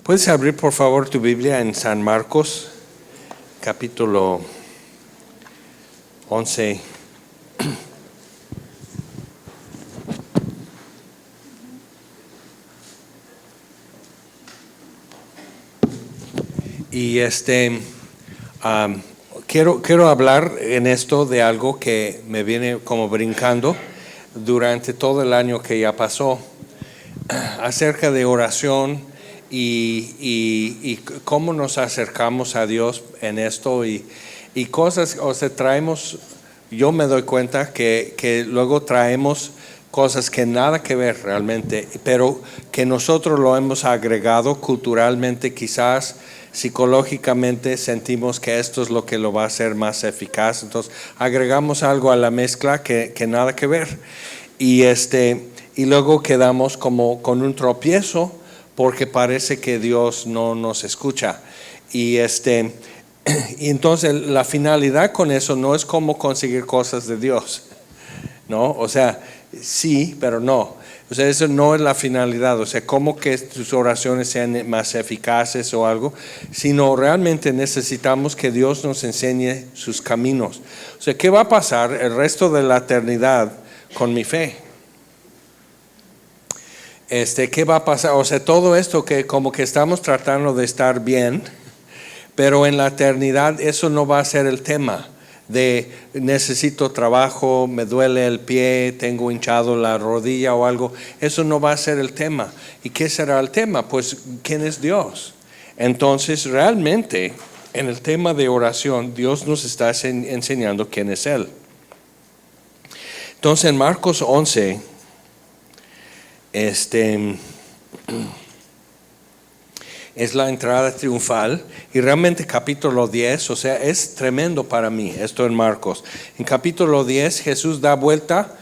¿Puedes abrir por favor tu Biblia en San Marcos, capítulo 11? Y quiero hablar en esto de algo que me viene como brincando durante todo el año que ya pasó, acerca de oración y cómo nos acercamos a Dios en esto y cosas, o sea, traemos, yo me doy cuenta que luego traemos cosas que nada que ver realmente, pero que nosotros lo hemos agregado culturalmente, quizás psicológicamente sentimos que esto es lo que lo va a hacer más eficaz, entonces agregamos algo a la mezcla que nada que ver y luego quedamos como con un tropiezo porque parece que Dios no nos escucha y y entonces la finalidad con eso no es como conseguir cosas de Dios, ¿no? O sea, sí, pero no. O sea, eso no es la finalidad, o sea, como que tus oraciones sean más eficaces o algo, sino realmente necesitamos que Dios nos enseñe sus caminos. O sea, ¿qué va a pasar el resto de la eternidad con mi fe? ¿Qué va a pasar? O sea, todo esto que como que estamos tratando de estar bien, pero en la eternidad eso no va a ser el tema de necesito trabajo, me duele el pie, tengo hinchado la rodilla o algo. Eso no va a ser el tema. ¿Y qué será el tema? Pues, ¿quién es Dios? Entonces, realmente, en el tema de oración, Dios nos está enseñando quién es Él. Entonces, en Marcos 11, es la entrada triunfal y realmente capítulo 10, o sea, es tremendo para mí esto en Marcos. En capítulo 10 Jesús da vuelta,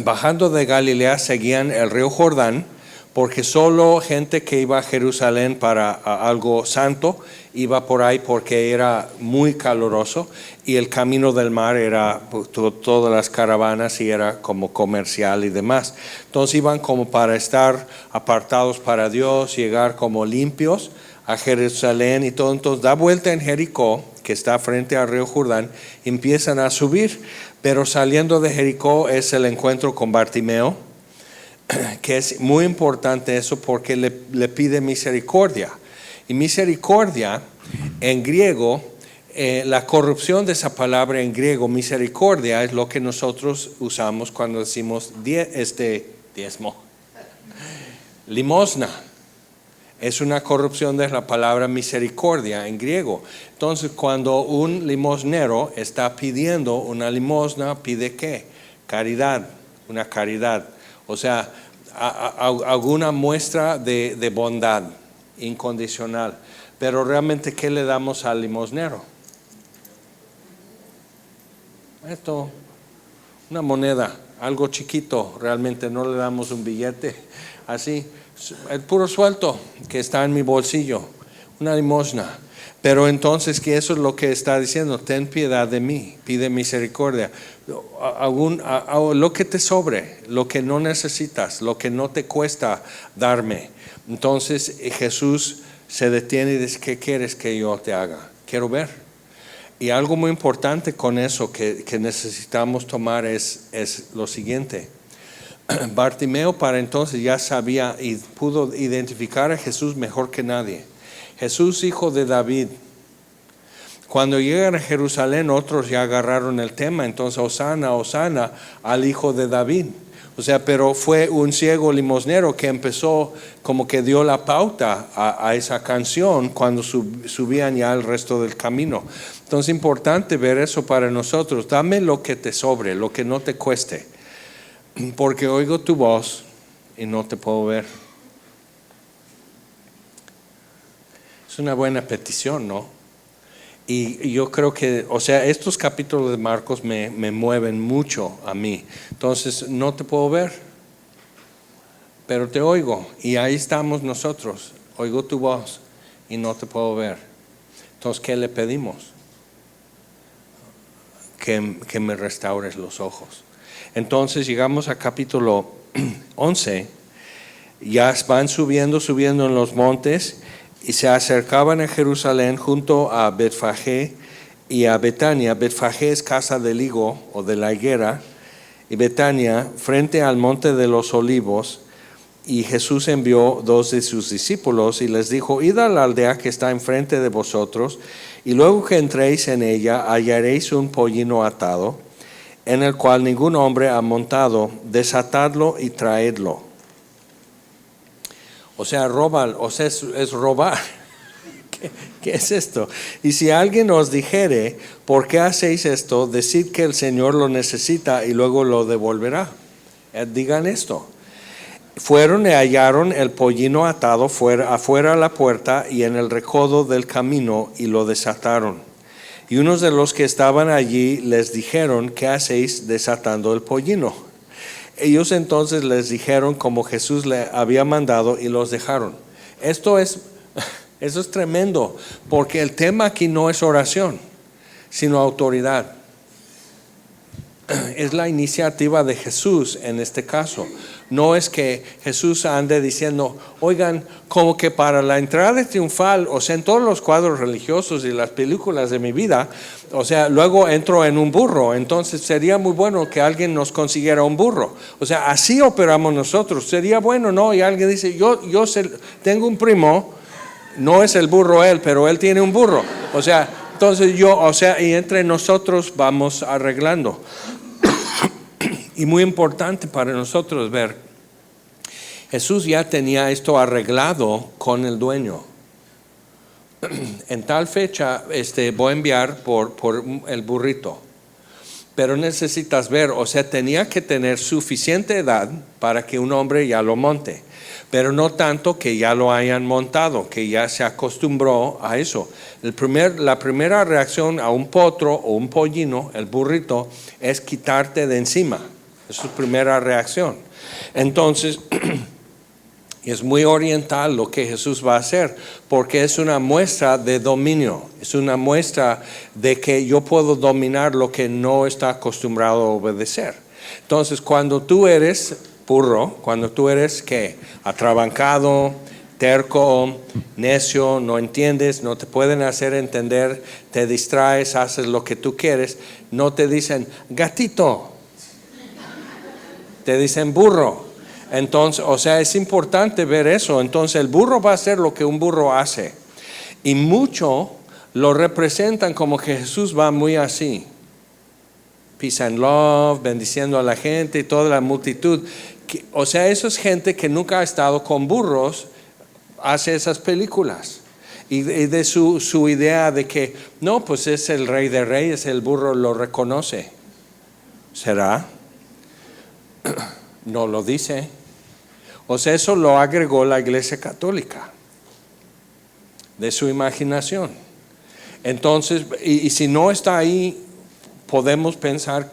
bajando de Galilea seguían el río Jordán, porque solo gente que iba a Jerusalén para algo santo iba por ahí porque era muy caluroso y el camino del mar era todas las caravanas y era como comercial y demás. Entonces iban como para estar apartados para Dios, llegar como limpios a Jerusalén y todo. Entonces da vuelta en Jericó, que está frente al río Jordán, empiezan a subir, pero saliendo de Jericó es el encuentro con Bartimeo, que es muy importante eso porque le pide misericordia. Y misericordia en griego, la corrupción de esa palabra en griego, misericordia, es lo que nosotros usamos cuando decimos diezmo. Limosna es una corrupción de la palabra misericordia en griego. Entonces, cuando un limosnero está pidiendo una limosna, ¿pide qué? Caridad, una caridad. O sea, alguna muestra de bondad incondicional. Pero realmente, ¿qué le damos al limosnero? Esto, una moneda, algo chiquito, realmente no le damos un billete, así, el puro suelto que está en mi bolsillo, una limosna. Pero entonces, que eso es lo que está diciendo, ten piedad de mí, pide misericordia. Lo que te sobre, lo que no necesitas, lo que no te cuesta darme. Entonces Jesús se detiene y dice, ¿qué quieres que yo te haga? Quiero ver. Y algo muy importante con eso que necesitamos tomar es lo siguiente. Bartimeo para entonces ya sabía y pudo identificar a Jesús mejor que nadie. Jesús, hijo de David. Cuando llegan a Jerusalén, otros ya agarraron el tema, entonces Hosana, Hosana al hijo de David. O sea, pero fue un ciego limosnero que empezó como que dio la pauta a esa canción cuando subían ya el resto del camino. Entonces es importante ver eso para nosotros. Dame lo que te sobre, lo que no te cueste, porque oigo tu voz y no te puedo ver. Es una buena petición, ¿no? Y yo creo que, o sea, estos capítulos de Marcos me mueven mucho a mí. Entonces, no te puedo ver, pero te oigo. Y ahí estamos nosotros. Oigo tu voz y no te puedo ver. Entonces, ¿qué le pedimos? Que me restaures los ojos. Entonces, llegamos a capítulo 11. Ya van subiendo en los montes. y se acercaban a Jerusalén junto a Betfagé y a Betania. Betfagé es casa del higo o de la higuera, y Betania frente al monte de los olivos. Y Jesús envió 2 de sus discípulos y les dijo: id a la aldea que está enfrente de vosotros, y luego que entréis en ella hallaréis un pollino atado, en el cual ningún hombre ha montado. Desatadlo y traedlo. O sea, es robar. ¿Qué es esto? Y si alguien os dijere: ¿por qué hacéis esto?, decid que el Señor lo necesita y luego lo devolverá. Digan esto. Fueron y hallaron el pollino atado afuera a la puerta y en el recodo del camino, y lo desataron. Y unos de los que estaban allí les dijeron: ¿qué hacéis desatando el pollino? Ellos entonces les dijeron como Jesús le había mandado, y los dejaron. Eso es tremendo, porque el tema aquí no es oración, sino autoridad. Es la iniciativa de Jesús en este caso. No es que Jesús ande diciendo: oigan, como que para la entrada triunfal, o sea, en todos los cuadros religiosos y las películas de mi vida, o sea, luego entro en un burro, entonces sería muy bueno que alguien nos consiguiera un burro. O sea, así operamos nosotros. Sería bueno, ¿no? Y alguien dice: yo tengo un primo, no es el burro él, pero él tiene un burro. O sea, entonces y entre nosotros vamos arreglando. Y muy importante para nosotros ver, Jesús ya tenía esto arreglado con el dueño. En tal fecha voy a enviar por el burrito. Pero necesitas ver, o sea, tenía que tener suficiente edad para que un hombre ya lo monte. Pero no tanto que ya lo hayan montado, que ya se acostumbró a eso. La primera reacción a un potro o un pollino, el burrito, es quitarte de encima. Es su primera reacción. Entonces, es muy oriental lo que Jesús va a hacer, porque es una muestra de dominio. Es una muestra de que yo puedo dominar lo que no está acostumbrado a obedecer. Entonces, cuando tú eres burro, cuando tú eres ¿qué? Atrabancado, terco, necio, no entiendes, no te pueden hacer entender, te distraes, haces lo que tú quieres, no te dicen gatito, te dicen burro. Entonces, o sea, es importante ver eso. Entonces el burro va a hacer lo que un burro hace, y mucho lo representan como que Jesús va muy así, peace and love, bendiciendo a la gente y toda la multitud. O sea, eso es gente que nunca ha estado con burros, hace esas películas. Y de su idea de que, no, pues es el rey de reyes, el burro lo reconoce. ¿Será? No lo dice. O sea, eso lo agregó la Iglesia Católica de su imaginación. Entonces, y si no está ahí, podemos pensar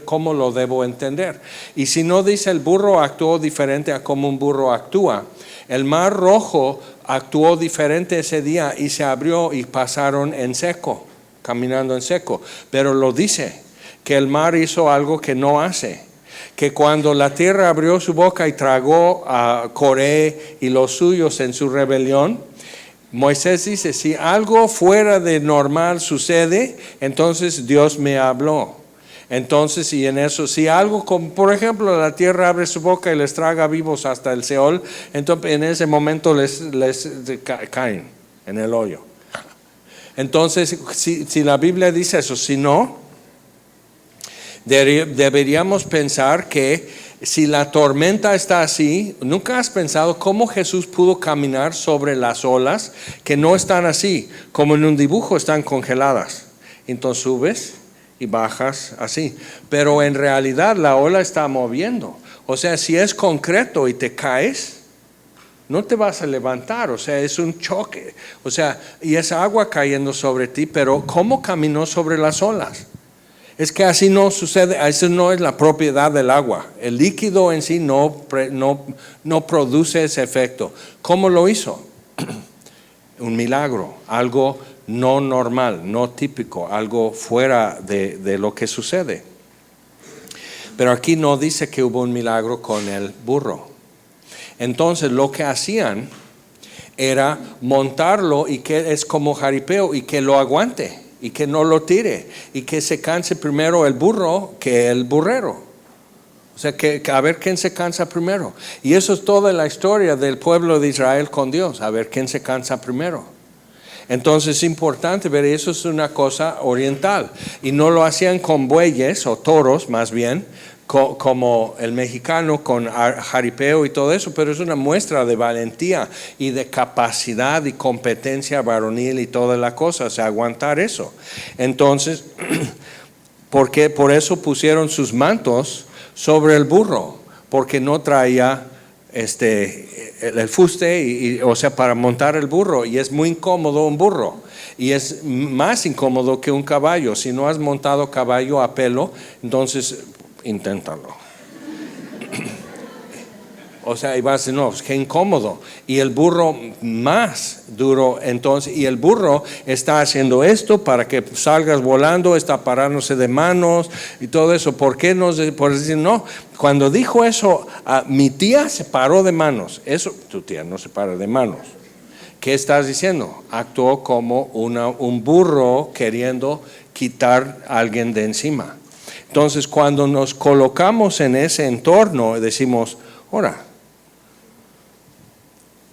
cómo lo debo entender. Y si no dice el burro actuó diferente a como un burro actúa, el mar rojo actuó diferente ese día y se abrió y pasaron en seco, caminando en seco. Pero lo dice, que el mar hizo algo que no hace. Que cuando la tierra abrió su boca y tragó a Coré y los suyos en su rebelión, Moisés dice: si algo fuera de normal sucede, entonces Dios me habló. Entonces, y en eso, si algo como, por ejemplo, la tierra abre su boca y les traga vivos hasta el Seol, entonces en ese momento les caen en el hoyo. Entonces, si la Biblia dice eso, si no, deberíamos pensar que si la tormenta está así, ¿nunca has pensado cómo Jesús pudo caminar sobre las olas que no están así, como en un dibujo están congeladas? Entonces subes y bajas así, pero en realidad la ola está moviendo. O sea, si es concreto y te caes, no te vas a levantar. O sea, es un choque. O sea, y es agua cayendo sobre ti, pero ¿cómo caminó sobre las olas? Es que así no sucede, eso no es la propiedad del agua. El líquido en sí no produce ese efecto. ¿Cómo lo hizo? Un milagro, algo no normal, no típico, algo fuera de lo que sucede. Pero aquí no dice que hubo un milagro con el burro. Entonces lo que hacían era montarlo y que es como jaripeo y que lo aguante y que no lo tire y que se canse primero el burro que el burrero. O sea, que a ver quién se cansa primero. Y eso es toda la historia del pueblo de Israel con Dios, a ver quién se cansa primero. Entonces es importante ver, eso es una cosa oriental. Y no lo hacían con bueyes o toros más bien, como el mexicano con jaripeo y todo eso, pero es una muestra de valentía y de capacidad y competencia varonil y toda la cosa, o sea, aguantar eso. Entonces, porque por eso pusieron sus mantos sobre el burro, porque no traía el fuste, o sea, para montar el burro, y es muy incómodo un burro, y es más incómodo que un caballo. Si no has montado caballo a pelo, entonces inténtalo. O sea, y vas a decir, no, qué incómodo. Y el burro más duro, entonces, y el burro está haciendo esto para que salgas volando, está parándose de manos y todo eso. ¿Por qué no? Por decir, no, cuando dijo eso, mi tía se paró de manos. Eso, tu tía no se para de manos. ¿Qué estás diciendo? Actuó como un burro queriendo quitar a alguien de encima. Entonces, cuando nos colocamos en ese entorno, decimos, ahora,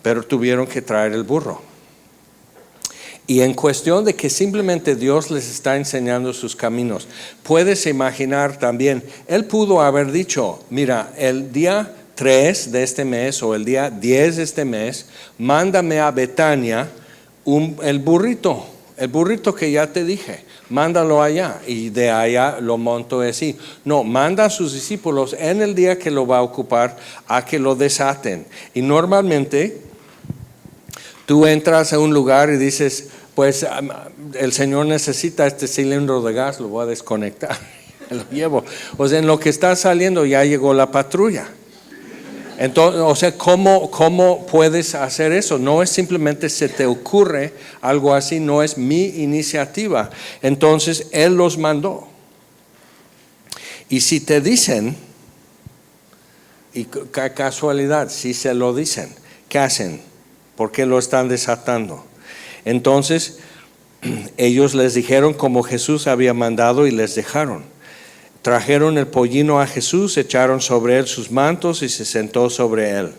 pero tuvieron que traer el burro. Y en cuestión de que simplemente Dios les está enseñando sus caminos, puedes imaginar también, Él pudo haber dicho, mira, el día 3 de este mes o el día 10 de este mes, mándame a Betania el burrito que ya te dije, mándalo allá y de allá lo monto así. No, manda a sus discípulos en el día que lo va a ocupar a que lo desaten. Y normalmente tú entras a un lugar y dices, pues el Señor necesita este cilindro de gas, lo voy a desconectar, lo llevo. O sea, en lo que está saliendo ya llegó la patrulla. Entonces, o sea, ¿cómo puedes hacer eso? No es simplemente se te ocurre algo así, no es mi iniciativa. Entonces, Él los mandó. Y si te dicen, y casualidad, si se lo dicen, ¿qué hacen? ¿Por qué lo están desatando? Entonces, ellos les dijeron como Jesús había mandado y les dejaron. Trajeron el pollino a Jesús, echaron sobre él sus mantos y se sentó sobre él.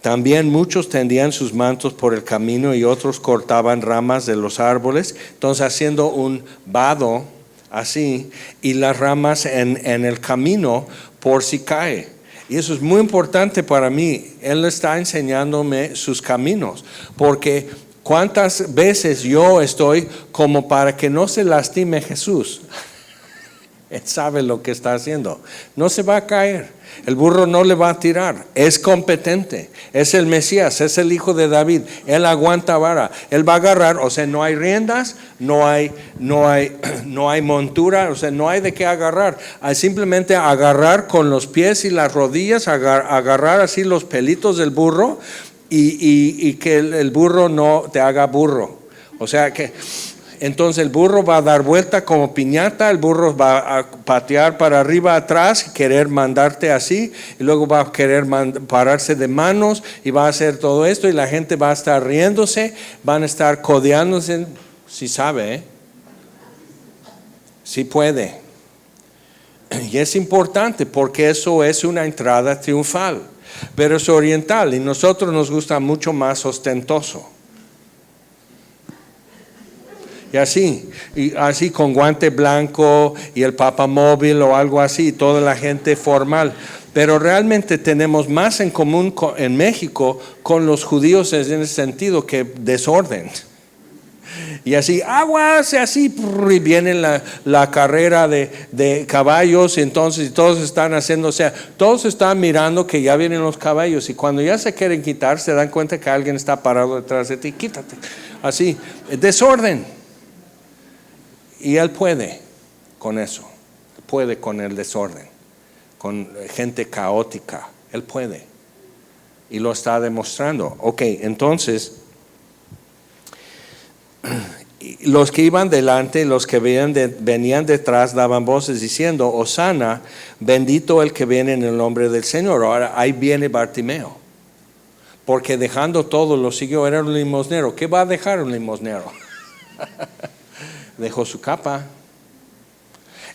También muchos tendían sus mantos por el camino y otros cortaban ramas de los árboles, entonces haciendo un vado así, y las ramas en el camino por si cae. Y eso es muy importante para mí. Él está enseñándome sus caminos, porque cuántas veces yo estoy como para que no se lastime Jesús. Él sabe lo que está haciendo. No se va a caer. El burro no le va a tirar. Es competente. Es el Mesías. Es el hijo de David. Él aguanta vara. Él va a agarrar. O sea, no hay riendas. No hay montura. O sea, no hay de qué agarrar. Hay simplemente agarrar con los pies y las rodillas. Agarrar así los pelitos del burro. Y que el burro no te haga burro. O sea que... Entonces el burro va a dar vuelta como piñata, el burro va a patear para arriba, atrás, querer mandarte así, y luego va a querer pararse de manos y va a hacer todo esto y la gente va a estar riéndose, van a estar codeándose, si sabe, si puede. Y es importante porque eso es una entrada triunfal, pero es oriental y nosotros nos gusta mucho más ostentoso. Y así con guante blanco y el papamóvil o algo así, toda la gente formal. Pero realmente tenemos más en común en México con los judíos en ese sentido que desorden. Y así, aguas, y así, y viene la carrera de caballos, y entonces todos están haciendo, o sea, todos están mirando que ya vienen los caballos, y cuando ya se quieren quitar, se dan cuenta que alguien está parado detrás de ti, quítate. Así, desorden. Y Él puede con eso, puede con el desorden, con gente caótica, Él puede. Y lo está demostrando. Ok, entonces, los que iban delante, los que venían detrás, daban voces diciendo, Hosana, bendito el que viene en el nombre del Señor. Ahora ahí viene Bartimeo. porque dejando todo lo siguió. Era un limosnero. ¿Qué va a dejar un limosnero? Dejó su capa.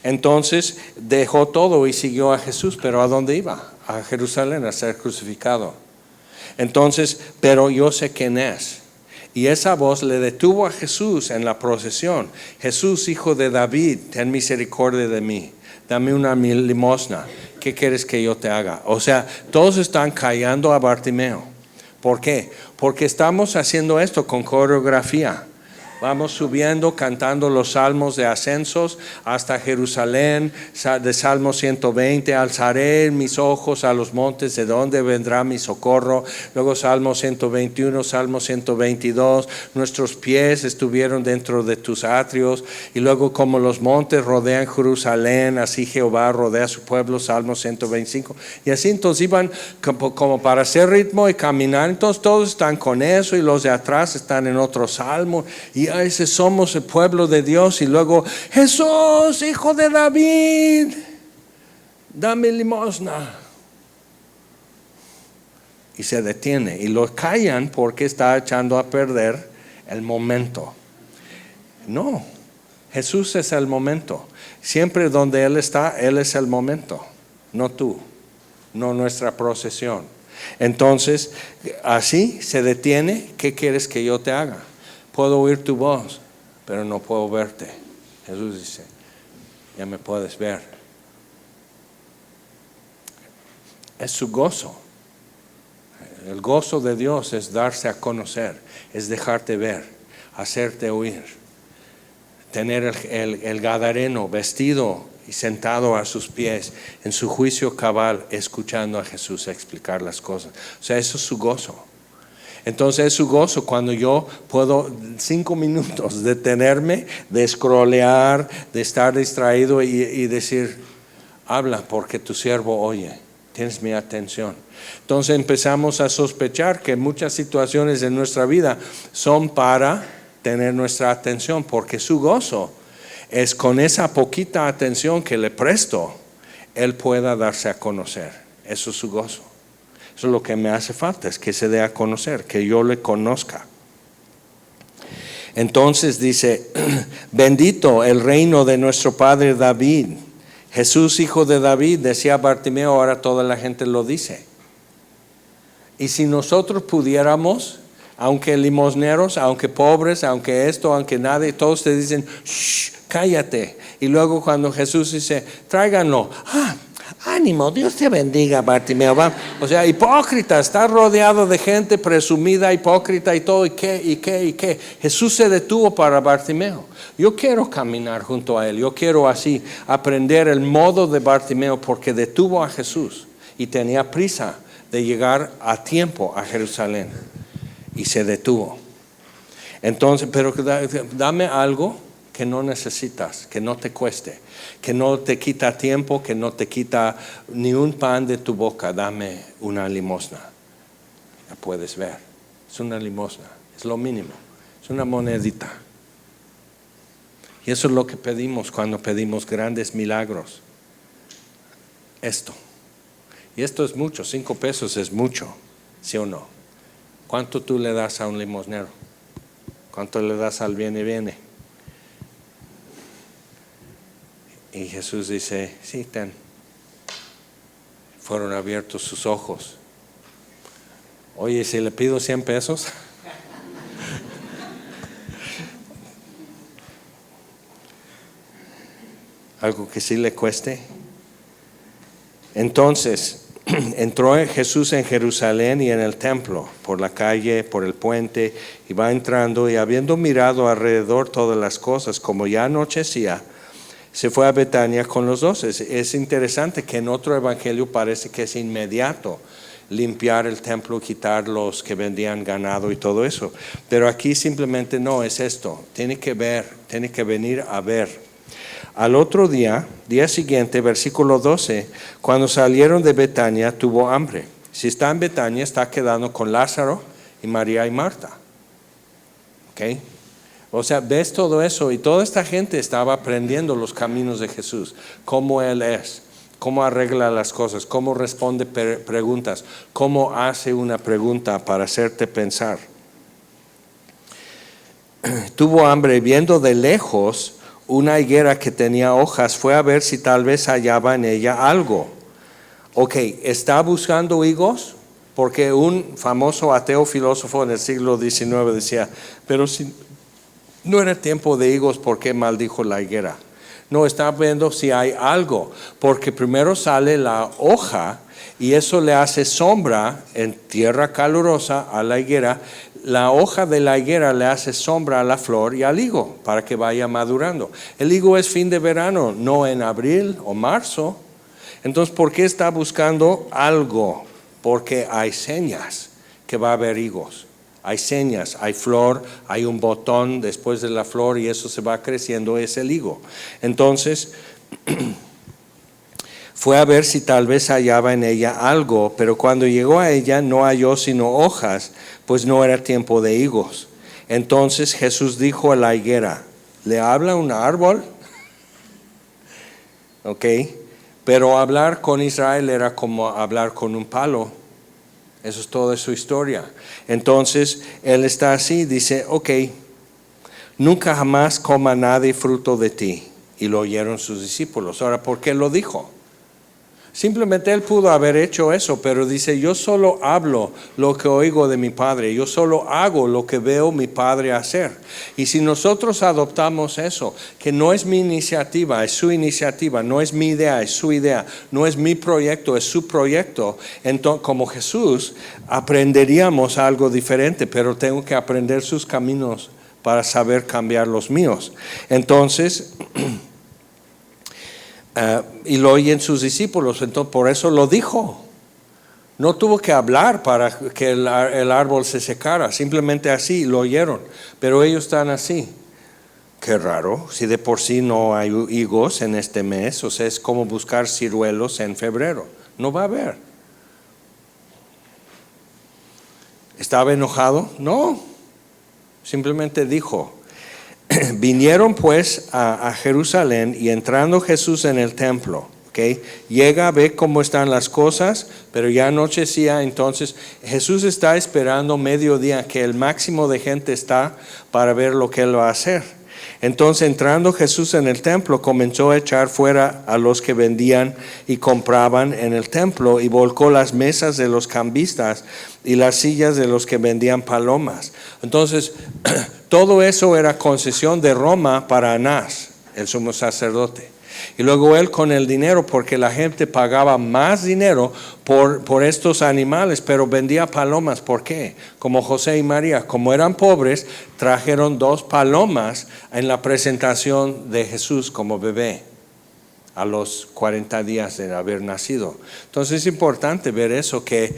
Entonces dejó todo y siguió a Jesús. ¿Pero a dónde iba? A Jerusalén, a ser crucificado. Entonces, pero yo sé quién es. Y esa voz le detuvo a Jesús en la procesión. Jesús, hijo de David, ten misericordia de mí. Dame una limosna. ¿Qué quieres que yo te haga? O sea, todos están callando a Bartimeo. ¿Por qué? Porque estamos haciendo esto con coreografía. Vamos subiendo, cantando los salmos de ascensos hasta Jerusalén, de Salmo 120, alzaré mis ojos a los montes, de donde vendrá mi socorro. Luego Salmo 121, Salmo 122, nuestros pies estuvieron dentro de tus atrios. Y luego como los montes rodean Jerusalén, así Jehová rodea a su pueblo, Salmo 125. Y así entonces iban como para hacer ritmo y caminar. Entonces todos están con eso y los de atrás están en otro salmo. Y a veces somos el pueblo de Dios y luego Jesús, hijo de David, dame limosna. Y se detiene y lo callan porque está echando a perder el momento. No, Jesús es el momento. Siempre donde Él está, Él es el momento, no tú, no nuestra procesión. Entonces, así se detiene. ¿Qué quieres que yo te haga? Puedo oír tu voz, pero no puedo verte. Jesús dice, ya me puedes ver. Es su gozo. El gozo de Dios es darse a conocer, es dejarte ver, hacerte oír. Tener el gadareno vestido y sentado a sus pies en su juicio cabal, escuchando a Jesús explicar las cosas. O sea, eso es su gozo. Entonces es su gozo cuando yo puedo 5 minutos detenerme, de scrollear, de estar distraído y decir, habla porque tu siervo oye, tienes mi atención. Entonces empezamos a sospechar que muchas situaciones en nuestra vida son para tener nuestra atención, porque su gozo es con esa poquita atención que le presto, Él pueda darse a conocer. Eso es su gozo. Eso es lo que me hace falta, es que se dé a conocer, que yo le conozca. Entonces dice, bendito el reino de nuestro padre David. Jesús, hijo de David, decía Bartimeo, ahora toda la gente lo dice. Y si nosotros pudiéramos, aunque limosneros, aunque pobres, aunque esto, aunque nadie, todos te dicen, shh, cállate. Y luego cuando Jesús dice, tráiganlo, ánimo, Dios te bendiga, Bartimeo. O sea, hipócrita, está rodeado de gente presumida, hipócrita y todo, y qué. Jesús se detuvo para Bartimeo. Yo quiero caminar junto a Él, yo quiero así aprender el modo de Bartimeo, porque detuvo a Jesús y tenía prisa de llegar a tiempo a Jerusalén. Y se detuvo. Entonces, pero dame algo que no necesitas, que no te cueste, que no te quita tiempo, que no te quita ni un pan de tu boca. Dame una limosna. La puedes ver. Es una limosna, es lo mínimo, es una monedita. Y eso es lo que pedimos cuando pedimos grandes milagros. Esto. Y esto es mucho, 5 pesos es mucho, ¿sí o no? ¿Cuánto tú le das a un limosnero? ¿Cuánto le das al viene? Y Jesús dice, sí, ten. Fueron abiertos sus ojos. Oye, si le pido 100 pesos. Algo que sí le cueste. Entonces, entró Jesús en Jerusalén y en el templo, por la calle, por el puente, y va entrando, y habiendo mirado alrededor todas las cosas, como ya anochecía, se fue a Betania con los 12. Es interesante que en otro evangelio parece que es inmediato limpiar el templo, quitar los que vendían ganado y todo eso, pero aquí simplemente no es esto. Tiene que ver, tiene que venir a ver. Al otro día siguiente, versículo 12, cuando salieron de Betania, tuvo hambre. Si está en Betania, está quedando con Lázaro y María y Marta. ¿Ok? O sea, ves todo eso, y toda esta gente estaba aprendiendo los caminos de Jesús, cómo Él es, cómo arregla las cosas, cómo responde preguntas, cómo hace una pregunta para hacerte pensar. Tuvo hambre, viendo de lejos una higuera que tenía hojas, fue a ver si tal vez hallaba en ella algo. Ok, ¿está buscando higos? Porque un famoso ateo filósofo en el siglo XIX decía, pero si no era tiempo de higos, ¿por qué maldijo la higuera? No, está viendo si hay algo, porque primero sale la hoja y eso le hace sombra en tierra calurosa a la higuera. La hoja de la higuera le hace sombra a la flor y al higo para que vaya madurando. El higo es fin de verano, no en abril o marzo. Entonces, ¿por qué está buscando algo? Porque hay señas que va a haber higos. Hay señas, hay flor, hay un botón después de la flor y eso se va creciendo, es el higo. Entonces, fue a ver si tal vez hallaba en ella algo, pero cuando llegó a ella no halló sino hojas, pues no era tiempo de higos. Entonces Jesús dijo a la higuera, ¿le habla un árbol? Ok, pero hablar con Israel era como hablar con un palo. Eso es toda su historia. Entonces, él está así, dice, ok, nunca jamás coma nadie fruto de ti. Y lo oyeron sus discípulos. Ahora, ¿por qué lo dijo? Simplemente él pudo haber hecho eso, pero dice, yo solo hablo lo que oigo de mi Padre, yo solo hago lo que veo mi Padre hacer. Y si nosotros adoptamos eso, que no es mi iniciativa, es su iniciativa, no es mi idea, es su idea, no es mi proyecto, es su proyecto, entonces como Jesús aprenderíamos algo diferente, pero tengo que aprender sus caminos para saber cambiar los míos. Entonces y lo oyen sus discípulos, entonces por eso lo dijo. No tuvo que hablar para que el árbol se secara, simplemente así lo oyeron. Pero ellos están así. Qué raro, si de por sí no hay higos en este mes, o sea, es como buscar ciruelos en febrero. No va a haber. ¿Estaba enojado? No, simplemente dijo. Vinieron pues a Jerusalén y entrando Jesús en el templo, ¿okay? Llega, ve cómo están las cosas, pero ya anochecía, entonces Jesús está esperando mediodía, que el máximo de gente está para ver lo que él va a hacer. Entonces entrando Jesús en el templo, comenzó a echar fuera a los que vendían y compraban en el templo y volcó las mesas de los cambistas y las sillas de los que vendían palomas. Entonces todo eso era concesión de Roma para Anás, el sumo sacerdote. Y luego él con el dinero, porque la gente pagaba más dinero por estos animales, pero vendía palomas. ¿Por qué? Como José y María, como eran pobres, trajeron 2 palomas en la presentación de Jesús como bebé a los 40 días de haber nacido. Entonces es importante ver eso, que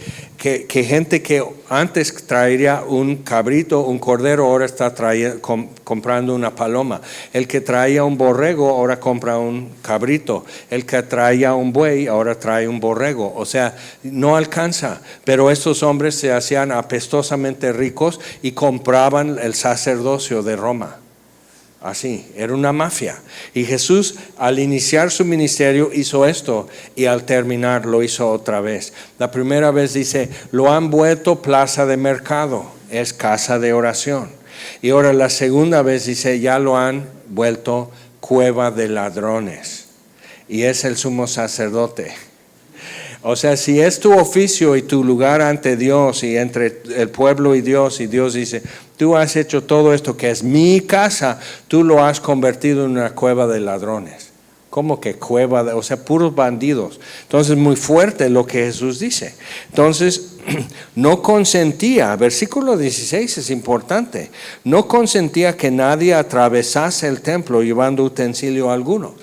gente que antes traería un cabrito, un cordero, ahora está comprando una paloma. El que traía un borrego, ahora compra un cabrito. El que traía un buey, ahora trae un borrego. O sea, no alcanza. Pero estos hombres se hacían apestosamente ricos y compraban el sacerdocio de Roma. Así, era una mafia. Y Jesús al iniciar su ministerio hizo esto y al terminar lo hizo otra vez. La primera vez dice, lo han vuelto plaza de mercado, es casa de oración. Y ahora la segunda vez dice, ya lo han vuelto cueva de ladrones. Y es el sumo sacerdote. O sea, si es tu oficio y tu lugar ante Dios y entre el pueblo y Dios dice, tú has hecho todo esto que es mi casa, tú lo has convertido en una cueva de ladrones. ¿Cómo que cueva? O sea, puros bandidos. Entonces, muy fuerte lo que Jesús dice. Entonces, no consentía, versículo 16 es importante, no consentía que nadie atravesase el templo llevando utensilio alguno.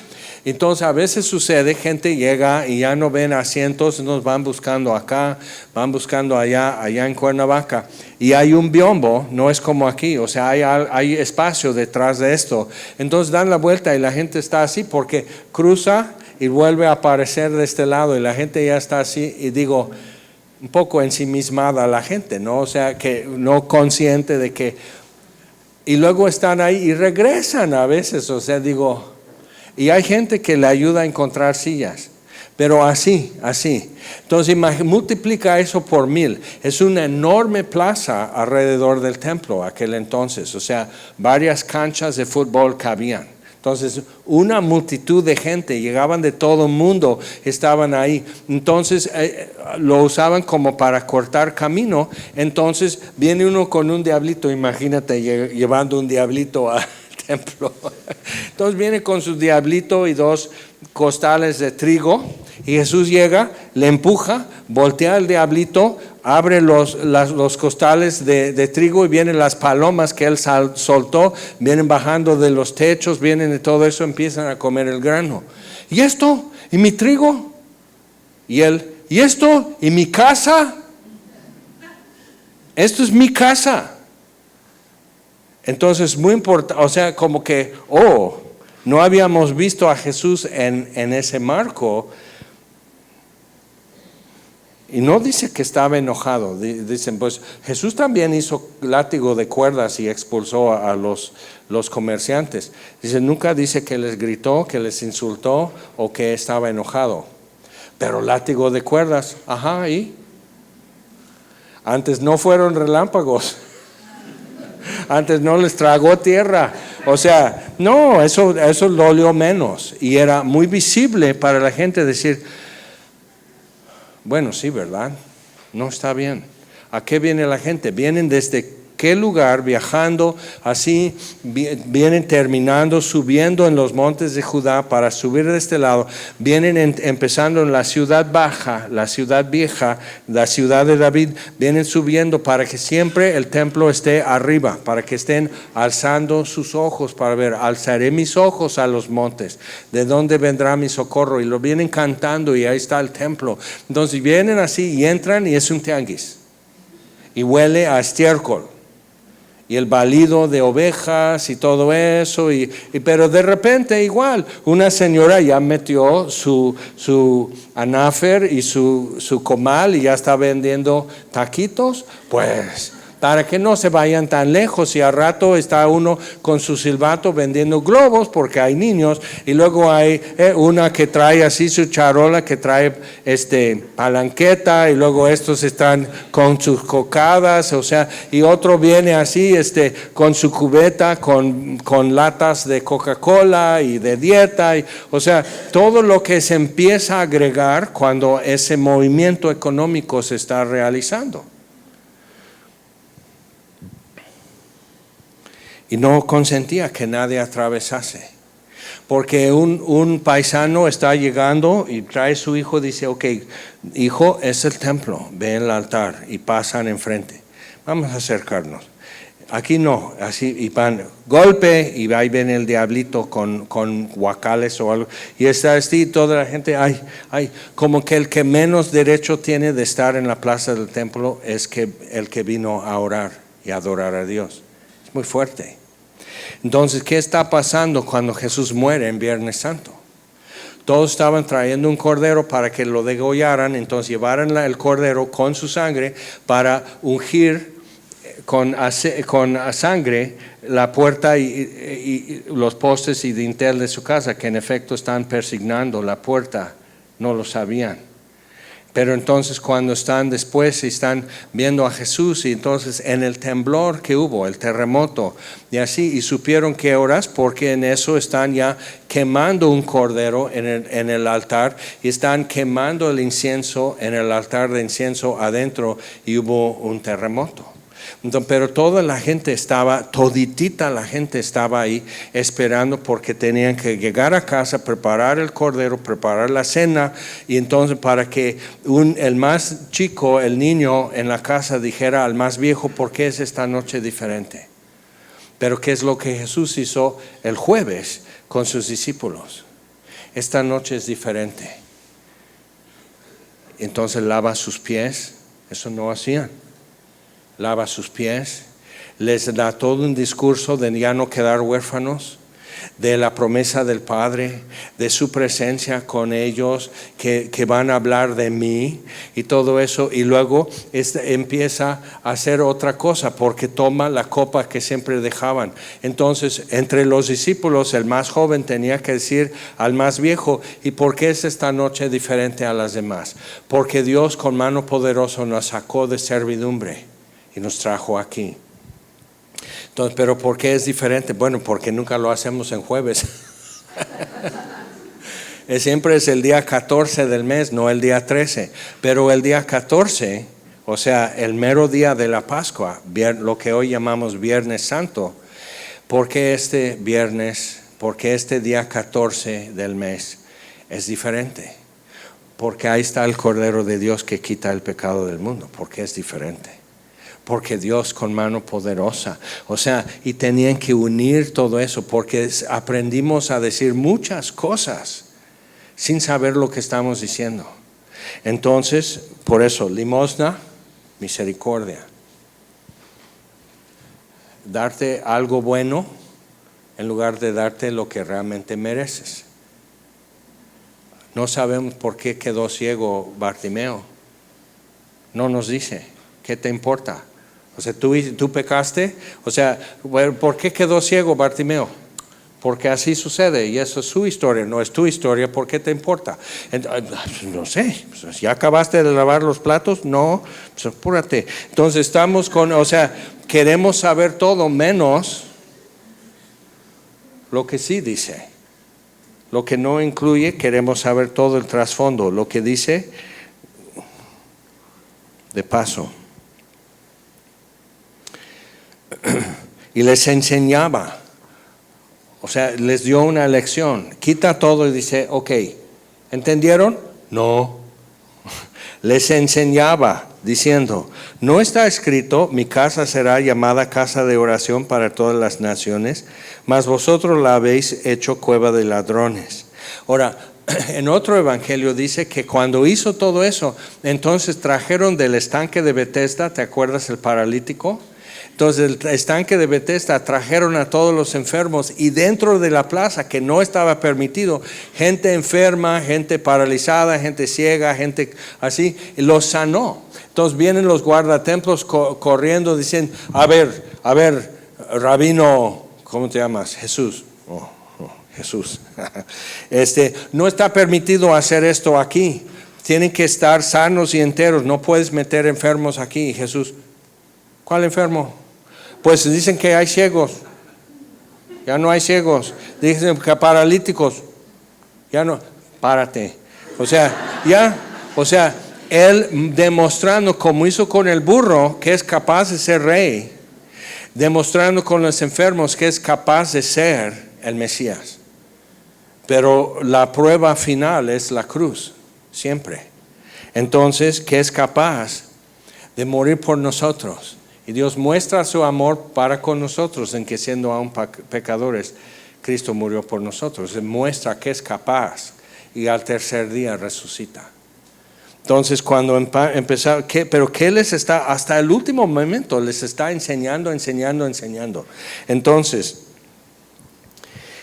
Entonces a veces sucede, gente llega y ya no ven asientos, nos van buscando acá, van buscando allá en Cuernavaca, y hay un biombo, no es como aquí, o sea, hay espacio detrás de esto. Entonces dan la vuelta y la gente está así porque cruza y vuelve a aparecer de este lado y la gente ya está así, y digo, un poco ensimismada la gente, ¿no? O sea, que no consciente de que, y luego están ahí y regresan a veces, o sea, digo. Y hay gente que le ayuda a encontrar sillas. Pero así. Entonces multiplica eso por 1000. Es una enorme plaza alrededor del templo aquel entonces. O sea, varias canchas de fútbol cabían. Entonces, una multitud de gente, llegaban de todo el mundo, estaban ahí. Entonces, lo usaban como para cortar camino. Entonces, viene uno con un diablito, imagínate llevando un diablito al templo. Entonces, viene con su diablito y 2 costales de trigo. Y Jesús llega, le empuja, voltea el diablito, abre los costales de trigo y vienen las palomas que él soltó, vienen bajando de los techos, vienen de todo eso, empiezan a comer el grano. ¿Y esto? ¿Y mi trigo? Y él, ¿y esto? ¿Y mi casa? Esto es mi casa. Entonces, muy importante, o sea, como que, no habíamos visto a Jesús en ese marco. Y no dice que estaba enojado. Dicen, pues Jesús también hizo látigo de cuerdas y expulsó a los comerciantes. Dice, nunca dice que les gritó, que les insultó o que estaba enojado. Pero látigo de cuerdas, ¿y? Antes no fueron relámpagos. Antes no les tragó tierra. O sea, no, eso dolió menos. Y era muy visible para la gente decir, bueno, sí, ¿verdad? No está bien. ¿A qué viene la gente? Vienen desde qué lugar, viajando así, vienen terminando, subiendo en los montes de Judá para subir de este lado. Vienen empezando en la ciudad baja, la ciudad vieja, la ciudad de David. Vienen subiendo para que siempre el templo esté arriba, para que estén alzando sus ojos para ver, alzaré mis ojos a los montes, ¿de dónde vendrá mi socorro? Y lo vienen cantando y ahí está el templo. Entonces vienen así y entran y es un tianguis. Y huele a estiércol. Y el balido de ovejas y todo eso, pero de repente igual, una señora ya metió su anáfer y su comal y ya está vendiendo taquitos, pues para que no se vayan tan lejos. Y al rato está uno con su silbato vendiendo globos porque hay niños, y luego hay una que trae así su charola que trae palanqueta, y luego estos están con sus cocadas, o sea, y otro viene así con su cubeta con latas de Coca-Cola y de dieta, o sea, todo lo que se empieza a agregar cuando ese movimiento económico se está realizando. Y no consentía que nadie atravesase. Porque un paisano está llegando y trae su hijo, dice, ok, hijo, es el templo, ve el altar, y pasan enfrente. Vamos a acercarnos. Aquí no, así, y van, golpe, y ahí viene el diablito con guacales o algo. Y está así, toda la gente, como que el que menos derecho tiene de estar en la plaza del templo es que el que vino a orar y adorar a Dios. Es muy fuerte. Entonces, ¿qué está pasando cuando Jesús muere en Viernes Santo? Todos estaban trayendo un cordero para que lo degollaran, entonces llevaran el cordero con su sangre para ungir con sangre la puerta y los postes y dintel de su casa, que en efecto están persignando la puerta, no lo sabían. Pero entonces cuando están después y están viendo a Jesús, y entonces en el temblor que hubo, el terremoto, y así, y supieron qué horas, porque en eso están ya quemando un cordero en el altar, y están quemando el incienso en el altar de incienso adentro, y hubo un terremoto. Entonces, pero toda la gente toditita la gente estaba ahí esperando, porque tenían que llegar a casa, preparar el cordero, preparar la cena, y entonces para que el más chico, el niño en la casa, dijera al más viejo, ¿por qué es esta noche diferente? Pero ¿qué es lo que Jesús hizo el jueves con sus discípulos? Esta noche es diferente. Entonces lava sus pies, eso no hacían. Lava sus pies, les da todo un discurso de ya no quedar huérfanos, de la promesa del Padre, de su presencia con ellos, que van a hablar de mí y todo eso. Y luego empieza a hacer otra cosa, porque toma la copa que siempre dejaban. Entonces, entre los discípulos, el más joven tenía que decir al más viejo: ¿y por qué es esta noche diferente a las demás? Porque Dios con mano poderosa nos sacó de servidumbre y nos trajo aquí. Entonces, ¿pero por qué es diferente? Bueno, porque nunca lo hacemos en jueves. Siempre es el día 14 del mes, no el día 13. Pero el día 14, o sea, el mero día de la Pascua, lo que hoy llamamos Viernes Santo. ¿Por qué este viernes? Porque este día 14 del mes es diferente. Porque ahí está el Cordero de Dios que quita el pecado del mundo. ¿Por qué es diferente? Porque Dios con mano poderosa, o sea, y tenían que unir todo eso, porque aprendimos a decir muchas cosas sin saber lo que estamos diciendo. Entonces, por eso, limosna, misericordia. Darte algo bueno en lugar de darte lo que realmente mereces. No sabemos por qué quedó ciego Bartimeo. No nos dice. ¿Qué te importa? O sea, tú pecaste. O sea, ¿por qué quedó ciego Bartimeo? Porque así sucede, y eso es su historia, no es tu historia. ¿Por qué te importa? No sé, pues, ¿ya acabaste de lavar los platos? No, pues apúrate. Entonces estamos queremos saber todo menos lo que sí dice. Lo que no incluye, queremos saber todo el trasfondo. Lo que dice, de paso. Y les enseñaba, o sea, les dio una lección. Quita todo y dice: ok, ¿entendieron? No. Les enseñaba diciendo: ¿no está escrito, mi casa será llamada casa de oración para todas las naciones? Mas vosotros la habéis hecho cueva de ladrones. Ahora, en otro evangelio dice que cuando hizo todo eso, entonces trajeron del estanque de Betesda, ¿te acuerdas el paralítico? Entonces del estanque de Betesda trajeron a todos los enfermos, y dentro de la plaza, que no estaba permitido, gente enferma, gente paralizada, gente ciega, gente así, los sanó. Entonces vienen los guardatemplos corriendo, dicen: a ver, rabino, ¿cómo te llamas? Jesús. Jesús. No está permitido hacer esto aquí. Tienen que estar sanos y enteros. No puedes meter enfermos aquí. Jesús: ¿cuál enfermo? Pues dicen que hay ciegos. Ya no hay ciegos. Dicen que paralíticos. Ya no. Párate. Él demostrando, como hizo con el burro, que es capaz de ser rey, demostrando con los enfermos que es capaz de ser el Mesías. Pero la prueba final es la cruz, siempre. Entonces, que es capaz de morir por nosotros. Y Dios muestra su amor para con nosotros, en que siendo aún pecadores, Cristo murió por nosotros. Él muestra que es capaz, y al tercer día resucita. Entonces, cuando empezaron, pero ¿qué les está? Hasta el último momento les está enseñando. Entonces,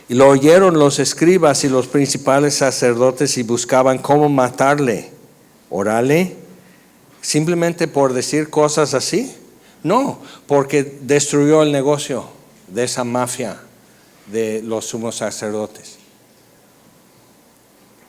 y lo oyeron los escribas y los principales sacerdotes, y buscaban cómo matarle. ¿Orale? ¿Simplemente por decir cosas así? No, porque destruyó el negocio de esa mafia de los sumos sacerdotes.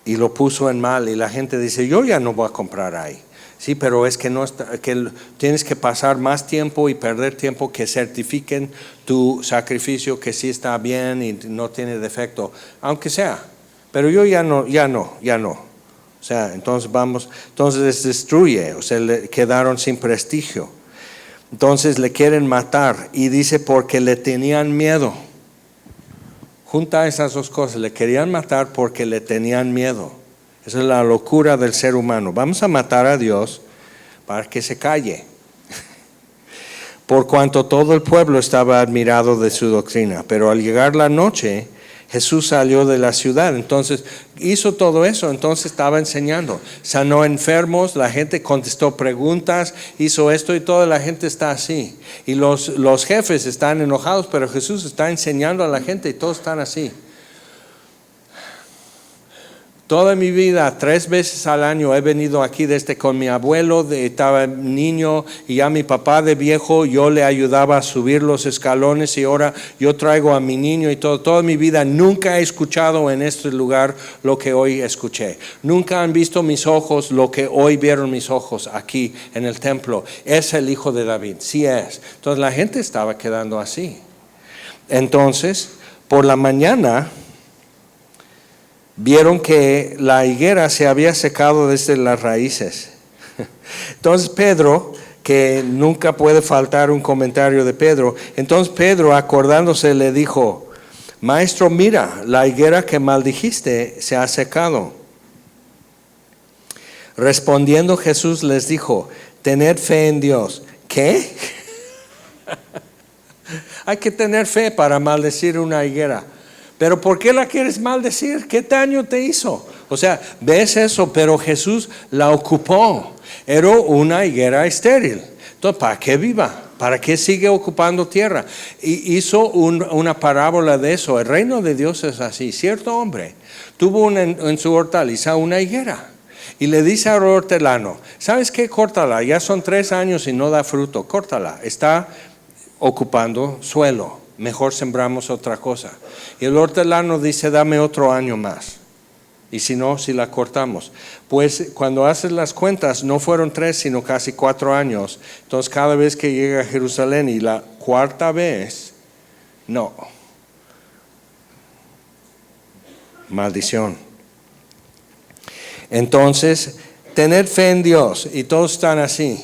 Y lo puso en mal, y la gente dice: yo ya no voy a comprar ahí. Sí, pero es que no está, que tienes que pasar más tiempo y perder tiempo que certifiquen tu sacrificio que sí está bien y no tiene defecto, aunque sea. Pero yo ya no. O sea, entonces les destruye, o sea, le quedaron sin prestigio. Entonces le quieren matar, y dice: porque le tenían miedo. Junta esas dos cosas, le querían matar porque le tenían miedo. Esa es la locura del ser humano. Vamos a matar a Dios para que se calle. Por cuanto todo el pueblo estaba admirado de su doctrina. Pero al llegar la noche, Jesús salió de la ciudad. Entonces hizo todo eso, entonces estaba enseñando. Sanó enfermos, la gente contestó preguntas, hizo esto, y toda la gente está así. Y los jefes están enojados, pero Jesús está enseñando a la gente y todos están así. Toda mi vida, 3 veces al año he venido aquí desde con mi abuelo, estaba niño y ya mi papá de viejo, yo le ayudaba a subir los escalones y ahora yo traigo a mi niño y todo. Toda mi vida nunca he escuchado en este lugar lo que hoy escuché. Nunca han visto mis ojos lo que hoy vieron mis ojos aquí en el templo. Es el Hijo de David, sí es. Entonces la gente estaba quedando así. Entonces, por la mañana vieron que la higuera se había secado desde las raíces. Entonces Pedro, que nunca puede faltar un comentario de Pedro, entonces Pedro, acordándose, le dijo: Maestro, mira, la higuera que maldijiste se ha secado. Respondiendo Jesús les dijo: tened fe en Dios. ¿Qué? Hay que tener fe para maldecir una higuera. Pero ¿por qué la quieres maldecir? ¿Qué daño te hizo? O sea, ves eso, pero Jesús la ocupó. Era una higuera estéril. Entonces, ¿para qué viva? ¿Para qué sigue ocupando tierra? Y hizo una parábola de eso. El reino de Dios es así. Cierto hombre tuvo en su hortaliza una higuera. Y le dice al hortelano: ¿sabes qué? Córtala. Ya son 3 años y no da fruto. Córtala. Está ocupando suelo. Mejor sembramos otra cosa. Y el hortelano dice: dame otro año más. Y si no, si la cortamos. Pues cuando haces las cuentas, no fueron 3, sino casi 4 años. Entonces cada vez que llega a Jerusalén y la 4ª vez, no. Maldición. Entonces, tener fe en Dios. Y todos están así.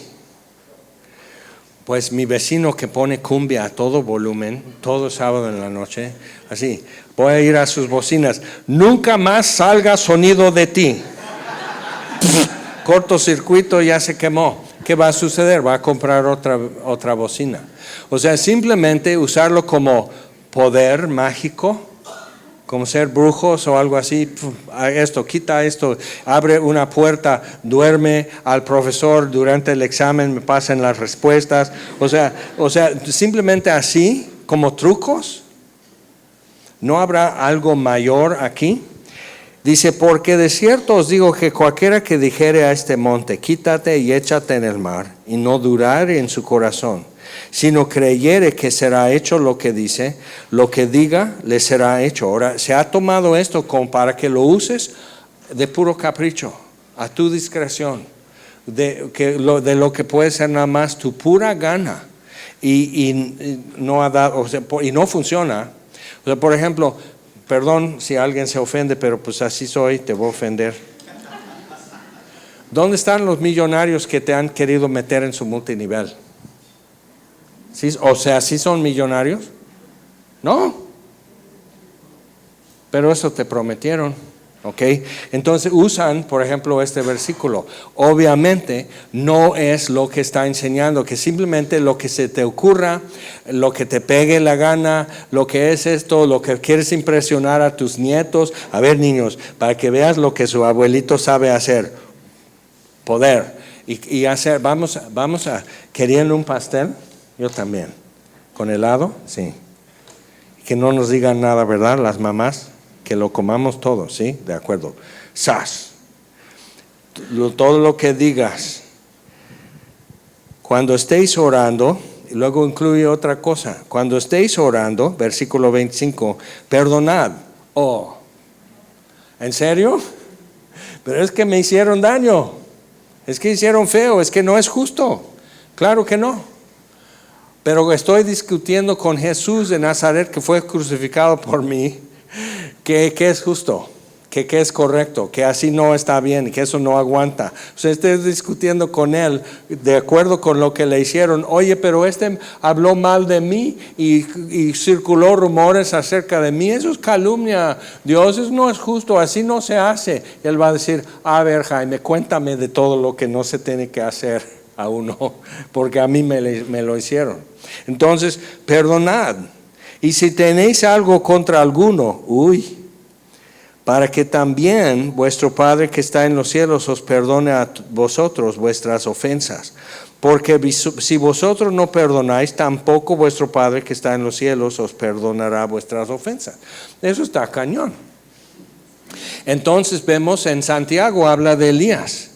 Pues mi vecino que pone cumbia a todo volumen, todo sábado en la noche, así, voy a ir a sus bocinas: nunca más salga sonido de ti. Cortocircuito, ya se quemó. ¿Qué va a suceder? Va a comprar otra bocina. O sea, simplemente usarlo como poder mágico, como ser brujos o algo así. Esto, quita esto, abre una puerta, duerme al profesor durante el examen, me pasan las respuestas. O sea, simplemente así, como trucos. ¿No habrá algo mayor aquí? Dice: porque de cierto os digo que cualquiera que dijere a este monte: quítate y échate en el mar, y no dudare en su corazón, sino creyere que será hecho lo que dice, lo que diga le será hecho. Ahora, se ha tomado esto como para que lo uses de puro capricho, a tu discreción, de lo que puede ser nada más tu pura gana, y no ha dado, o sea, y no funciona. O sea, por ejemplo, perdón si alguien se ofende, pero pues así soy, te voy a ofender. ¿Dónde están los millonarios que te han querido meter en su multinivel? ¿Sí? O sea, ¿sí son millonarios? No. Pero eso te prometieron, ¿ok? Entonces usan, por ejemplo, este versículo. Obviamente no es lo que está enseñando, que simplemente lo que se te ocurra, lo que te pegue la gana, lo que es esto, lo que quieres impresionar a tus nietos. A ver, niños, para que veas lo que su abuelito sabe hacer. Poder. Y hacer, vamos a, ¿querían un pastel? Yo también. ¿Con helado? Sí. Que no nos digan nada, ¿verdad? Las mamás, que lo comamos todo, ¿sí? De acuerdo. ¡Sas! Todo lo que digas. Cuando estéis orando, y luego incluye otra cosa. Cuando estéis orando, versículo 25, perdonad. Oh, ¿en serio? Pero es que me hicieron daño. Es que hicieron feo, es que no es justo. Claro que no. Pero estoy discutiendo con Jesús de Nazaret, que fue crucificado por mí, que es justo, que es correcto, que así no está bien, que eso no aguanta. O sea, estoy discutiendo con él de acuerdo con lo que le hicieron. Oye, pero habló mal de mí y circuló rumores acerca de mí. Eso es calumnia, Dios, eso no es justo, así no se hace. Y él va a decir: a ver, Jaime, cuéntame de todo lo que no se tiene que hacer a uno, porque a mí me lo hicieron. Entonces, perdonad. Y si tenéis algo contra alguno, para que también vuestro Padre que está en los cielos os perdone a vosotros vuestras ofensas. Porque si vosotros no perdonáis, tampoco vuestro Padre que está en los cielos os perdonará vuestras ofensas. Eso está cañón. Entonces vemos en Santiago, habla de Elías.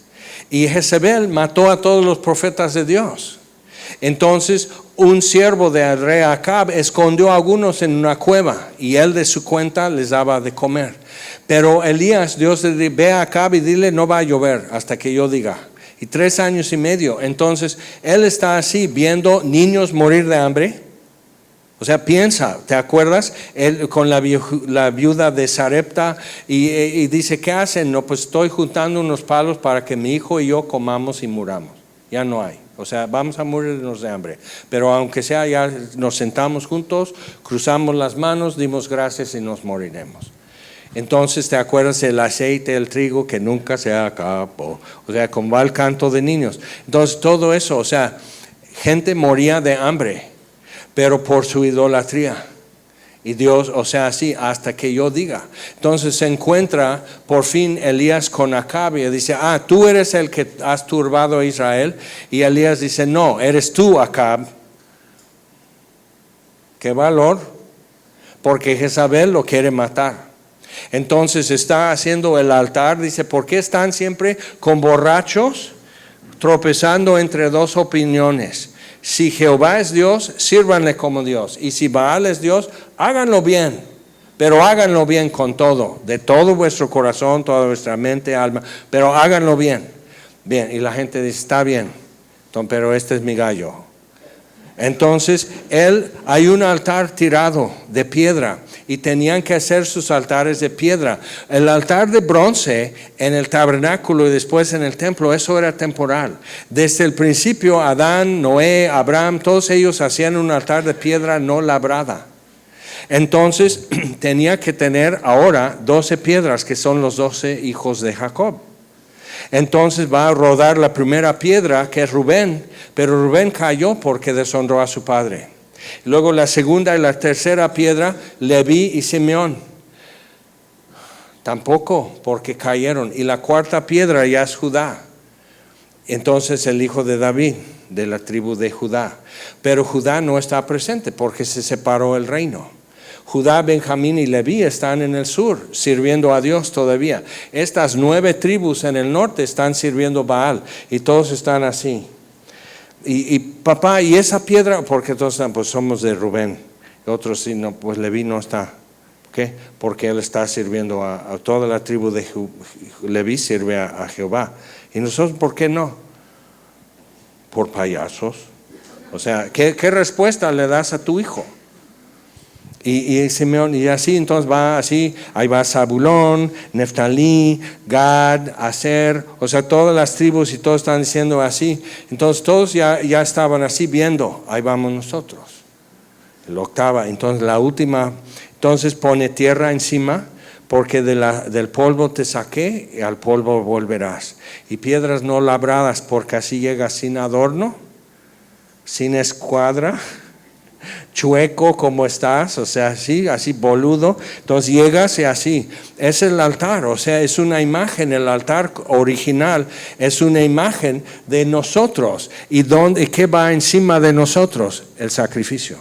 Y Jezabel mató a todos los profetas de Dios. Entonces un siervo del rey Acab escondió a algunos en una cueva y él de su cuenta les daba de comer. Pero Elías, Dios le dice, ve a Acab y dile no va a llover hasta que yo diga. Y 3 años y medio. Entonces él está así viendo niños morir de hambre. O sea, piensa, ¿te acuerdas? Él con la viuda de Sarepta y dice, ¿qué hacen? No, pues estoy juntando unos palos para que mi hijo y yo comamos y muramos. Ya no hay. O sea, vamos a morirnos de hambre. Pero aunque sea, ya nos sentamos juntos, cruzamos las manos, dimos gracias y nos moriremos. Entonces, ¿te acuerdas el aceite, el trigo que nunca se acabó? O sea, como va el canto de niños. Entonces, todo eso, o sea, gente moría de hambre, pero por su idolatría. Y Dios, o sea, así, hasta que yo diga. Entonces se encuentra por fin Elías con Acab y dice, tú eres el que has turbado a Israel. Y Elías dice, no, eres tú, Acab. Qué valor, porque Jezabel lo quiere matar. Entonces está haciendo el altar, dice, ¿por qué están siempre con borrachos tropezando entre dos opiniones? Si Jehová es Dios, sírvanle como Dios. Y si Baal es Dios, háganlo bien. Pero háganlo bien con todo. De todo vuestro corazón, toda vuestra mente, alma. Pero háganlo bien. Bien, y la gente dice, está bien. Pero este es mi gallo. Entonces, hay un altar tirado de piedra. Y tenían que hacer sus altares de piedra. El altar de bronce en el tabernáculo y después en el templo, eso era temporal. Desde el principio, Adán, Noé, Abraham, todos ellos hacían un altar de piedra no labrada. Entonces, tenía que tener ahora 12 piedras, que son los 12 hijos de Jacob. Entonces va a rodar la primera piedra, que es Rubén, pero Rubén cayó porque deshonró a su padre. Luego la segunda y la tercera piedra, Leví y Simeón. Tampoco, porque cayeron. Y la cuarta piedra ya es Judá. Entonces el hijo de David, de la tribu de Judá. Pero Judá no está presente porque se separó el reino. Judá, Benjamín y Leví están en el sur, sirviendo a Dios todavía. Estas 9 tribus en el norte están sirviendo Baal. Y todos están así. Y papá, y esa piedra, porque todos están, pues somos de Rubén, otros sí, no, pues Leví no está, ¿qué? Porque él está sirviendo a toda la tribu de Leví, sirve a Jehová. Y nosotros, ¿por qué no? Por payasos. O sea, ¿qué respuesta le das a tu hijo? Y Simeón, y así, entonces va así, ahí va Zabulón, Neftalí, Gad, Aser, o sea, todas las tribus y todos están diciendo así. Entonces todos ya estaban así viendo, ahí vamos nosotros. La octava, entonces la última, entonces pone tierra encima, porque del polvo te saqué y al polvo volverás. Y piedras no labradas, porque así llegas sin adorno, sin escuadra, chueco como estás, o sea, así boludo. Entonces llegas y así, es el altar, o sea, es una imagen, el altar original es una imagen de nosotros. ¿Y qué va encima de nosotros? El sacrificio.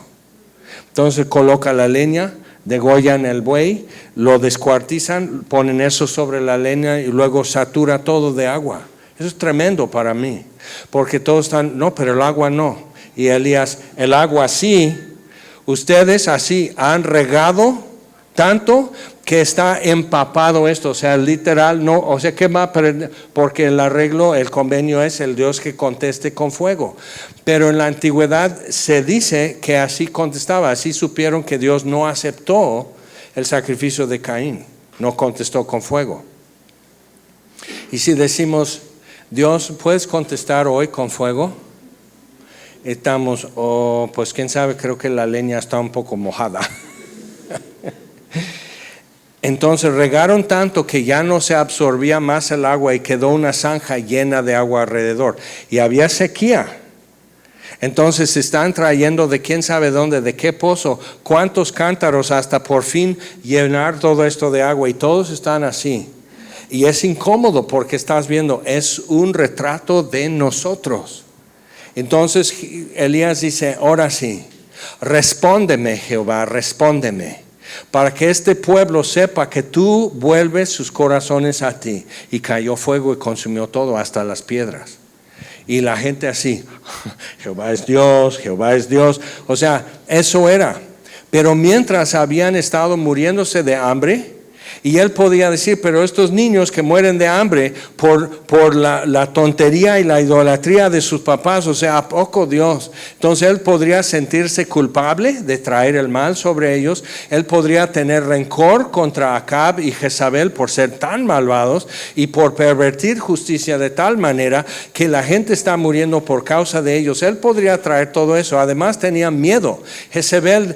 Entonces coloca la leña, degollan el buey, lo descuartizan, ponen eso sobre la leña y luego satura todo de agua. Eso es tremendo para mí, porque todos están, no, pero el agua no. Y Elías, el agua sí, ustedes así han regado tanto que está empapado esto, o sea, literal, no, o sea, ¿qué va? Porque el arreglo, el convenio es el Dios que conteste con fuego. Pero en la antigüedad se dice que así contestaba, así supieron que Dios no aceptó el sacrificio de Caín, no contestó con fuego. Y si decimos, Dios, ¿puedes contestar hoy con fuego? Estamos, pues quién sabe, creo que la leña está un poco mojada. Entonces regaron tanto que ya no se absorbía más el agua y quedó una zanja llena de agua alrededor. Y había sequía. Entonces se están trayendo de quién sabe dónde, de qué pozo, cuántos cántaros hasta por fin llenar todo esto de agua. Y todos están así. Y es incómodo porque estás viendo, es un retrato de nosotros. Entonces Elías dice, ahora sí, respóndeme Jehová, respóndeme. para que este pueblo sepa que tú vuelves sus corazones a ti. Y cayó fuego y consumió todo, hasta las piedras. Y la gente así, Jehová es Dios, Jehová es Dios. O sea, eso era. Pero mientras habían estado muriéndose de hambre, y él podía decir, pero estos niños que mueren de hambre por la tontería y la idolatría de sus papás, o sea, ¿a poco Dios? Entonces él podría sentirse culpable de traer el mal sobre ellos. Él podría tener rencor contra Acab y Jezabel por ser tan malvados y por pervertir justicia de tal manera que la gente está muriendo por causa de ellos. Él podría traer todo eso. Además tenía miedo. Jezabel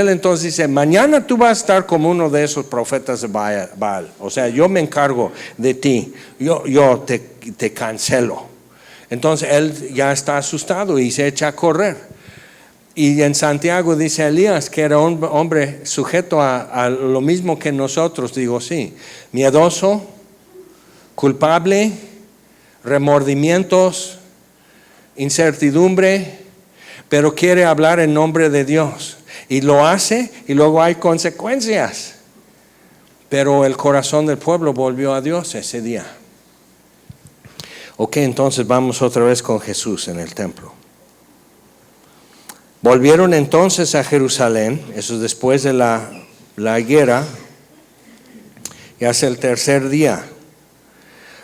entonces dice, mañana tú vas a estar como uno de esos profetas de Baal. O sea, yo me encargo de ti, yo te cancelo. Entonces él ya está asustado y se echa a correr. Y en Santiago dice Elías que era un hombre sujeto a lo mismo que nosotros, digo sí, miedoso, culpable, remordimientos, incertidumbre, pero quiere hablar en nombre de Dios. Y lo hace y luego hay consecuencias. Pero el corazón del pueblo volvió a Dios ese día. Ok, entonces vamos otra vez con Jesús en el templo. Volvieron entonces a Jerusalén, eso es después de la higuera, y hace el tercer día.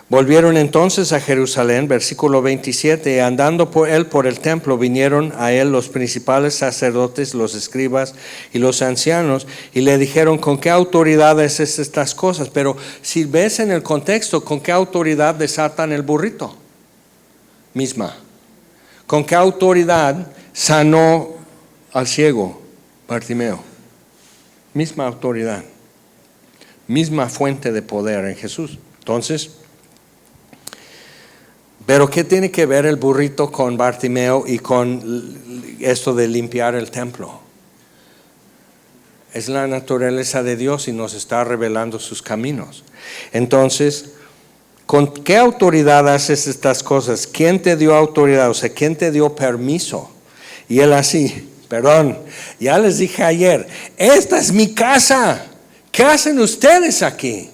Volvieron entonces a Jerusalén, versículo 27, y andando por el templo, vinieron a él los principales sacerdotes, los escribas y los ancianos, y le dijeron, ¿con qué autoridad haces estas cosas? Pero si ves en el contexto, ¿con qué autoridad desatan el burrito? Misma. ¿Con qué autoridad sanó al ciego Bartimeo? Misma autoridad. Misma fuente de poder en Jesús. Entonces, pero ¿qué tiene que ver el burrito con Bartimeo y con esto de limpiar el templo? Es la naturaleza de Dios y nos está revelando sus caminos. Entonces, ¿con qué autoridad haces estas cosas? ¿Quién te dio autoridad? O sea, ¿quién te dio permiso? Y él así, perdón, ya les dije ayer, esta es mi casa. ¿Qué hacen ustedes aquí?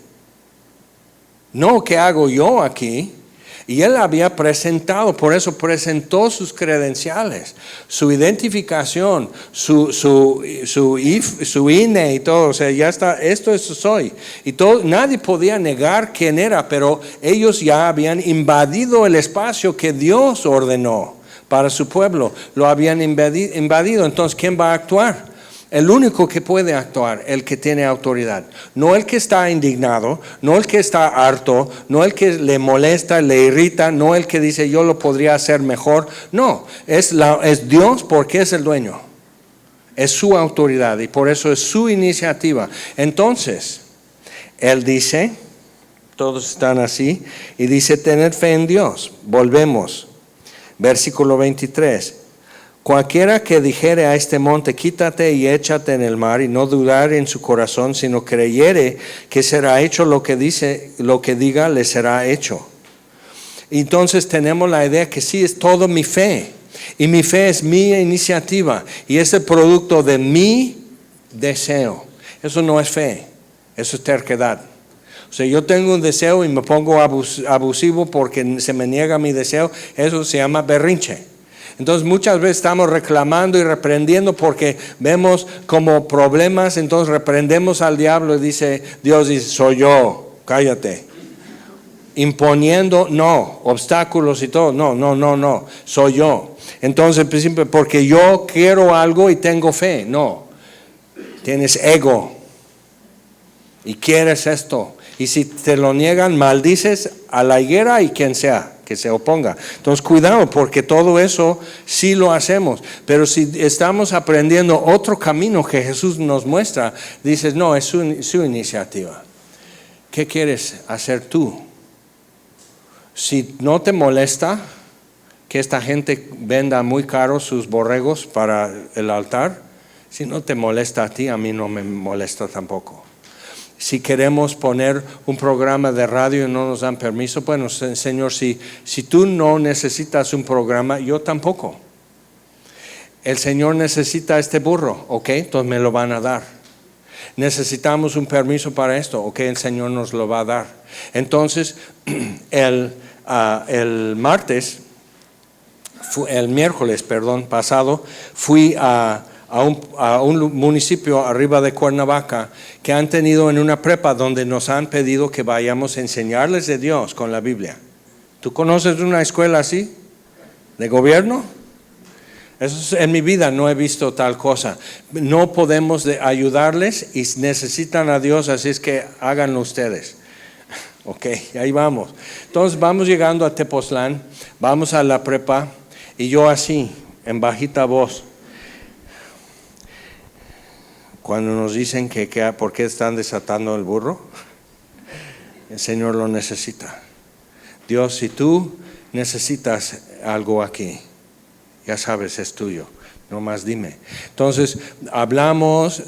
No, ¿qué hago yo aquí? Y él había presentado, por eso presentó sus credenciales, su identificación, su INE y todo. O sea, ya está, esto soy. Y todo, nadie podía negar quién era, pero ellos ya habían invadido el espacio que Dios ordenó para su pueblo. Lo habían invadido. Entonces, ¿quién va a actuar? El único que puede actuar, el que tiene autoridad. No el que está indignado, no el que está harto, no el que le molesta, le irrita, no el que dice yo lo podría hacer mejor. No, es Dios porque es el dueño. Es su autoridad y por eso es su iniciativa. Entonces, él dice, todos están así, y dice tened fe en Dios. Volvemos, versículo 23. Cualquiera que dijere a este monte, quítate y échate en el mar, y no dudar en su corazón, sino creyere que será hecho lo que diga, le será hecho. Entonces tenemos la idea que sí, es todo mi fe, y mi fe es mi iniciativa, y es el producto de mi deseo. Eso no es fe, eso es terquedad. O sea, yo tengo un deseo y me pongo abusivo porque se me niega mi deseo, eso se llama berrinche. Entonces muchas veces estamos reclamando y reprendiendo porque vemos como problemas, entonces reprendemos al diablo y Dios dice, soy yo, cállate. Imponiendo, no, obstáculos y todo, no, soy yo. Entonces, porque yo quiero algo y tengo fe, no. Tienes ego y quieres esto. Y si te lo niegan, maldices a la higuera y quien sea que se oponga. Entonces cuidado, porque todo eso sí lo hacemos, pero si estamos aprendiendo otro camino que Jesús nos muestra, dices no, es su iniciativa. ¿Qué quieres hacer tú? Si no te molesta que esta gente venda muy caro sus borregos para el altar, si no te molesta a ti, a mí no me molesta tampoco. Si queremos poner un programa de radio y no nos dan permiso, bueno, Señor, si tú no necesitas un programa, yo tampoco. El Señor necesita este burro, ok, entonces me lo van a dar. necesitamos un permiso para esto, ok, el Señor nos lo va a dar. Entonces, el miércoles pasado, fui a un municipio arriba de Cuernavaca que han tenido en una prepa donde nos han pedido que vayamos a enseñarles de Dios con la Biblia. ¿Tú conoces una escuela así? ¿De gobierno? En mi vida no he visto tal cosa. No podemos ayudarles y necesitan a Dios, así es que háganlo ustedes. Ok, ahí vamos. Entonces vamos llegando a Tepoztlán, vamos a la prepa y yo así, en bajita voz, cuando nos dicen que ¿por qué están desatando el burro? El Señor lo necesita. Dios, si tú necesitas algo aquí, ya sabes, es tuyo, nomás dime. Entonces, hablamos,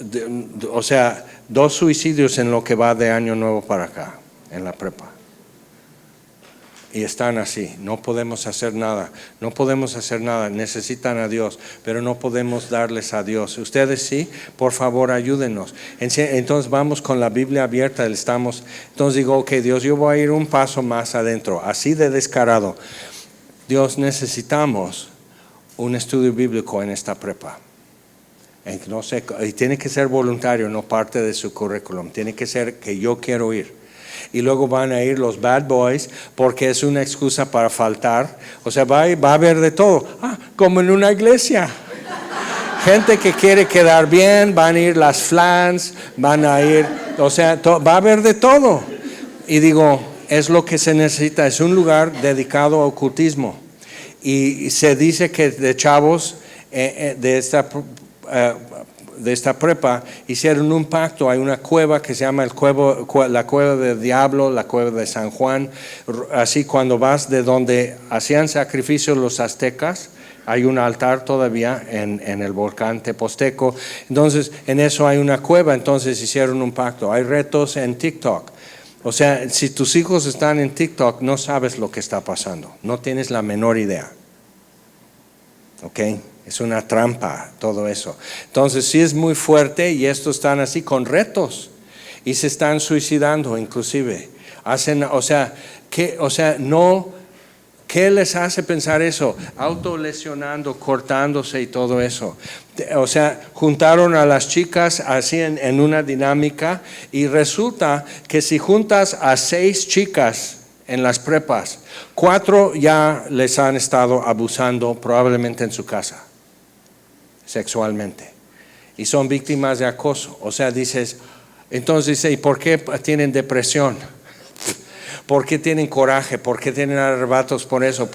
2 suicidios en lo que va de año nuevo para acá, en la prepa. Y están así, no podemos hacer nada, necesitan a Dios, pero no podemos darles a Dios. Ustedes sí, por favor ayúdenos. Entonces vamos con la Biblia abierta, entonces digo, ok Dios, yo voy a ir un paso más adentro, así de descarado. Dios, necesitamos un estudio bíblico en esta prepa. No sé, y tiene que ser voluntario, no parte de su currículum, tiene que ser que yo quiero ir. Y luego van a ir los bad boys porque es una excusa para faltar. O sea, va a haber de todo. Como en una iglesia. Gente que quiere quedar bien, van a ir las flans, van a ir, va a haber de todo. Y digo, es lo que se necesita, es un lugar dedicado a ocultismo. Y se dice que de chavos de esta prepa hicieron un pacto. Hay una cueva que se llama la cueva del diablo, la cueva de San Juan. Así cuando vas de donde hacían sacrificios los aztecas, hay un altar todavía en el volcán Teposteco. Entonces en eso hay una cueva, entonces hicieron un pacto. Hay retos en TikTok. O sea, si tus hijos están en TikTok, no sabes lo que está pasando, no tienes la menor idea. ¿Ok? Es una trampa todo eso. Entonces sí es muy fuerte y estos están así con retos y se están suicidando inclusive. ¿Qué les hace pensar eso? Autolesionando, cortándose y todo eso. O sea, juntaron a las chicas así en una dinámica y resulta que si juntas a 6 chicas en las prepas, 4 ya les han estado abusando probablemente en su casa, sexualmente, y son víctimas de acoso. O sea, entonces dice, ¿y por qué tienen depresión? ¿Por qué tienen coraje? ¿Por qué tienen arrebatos por eso?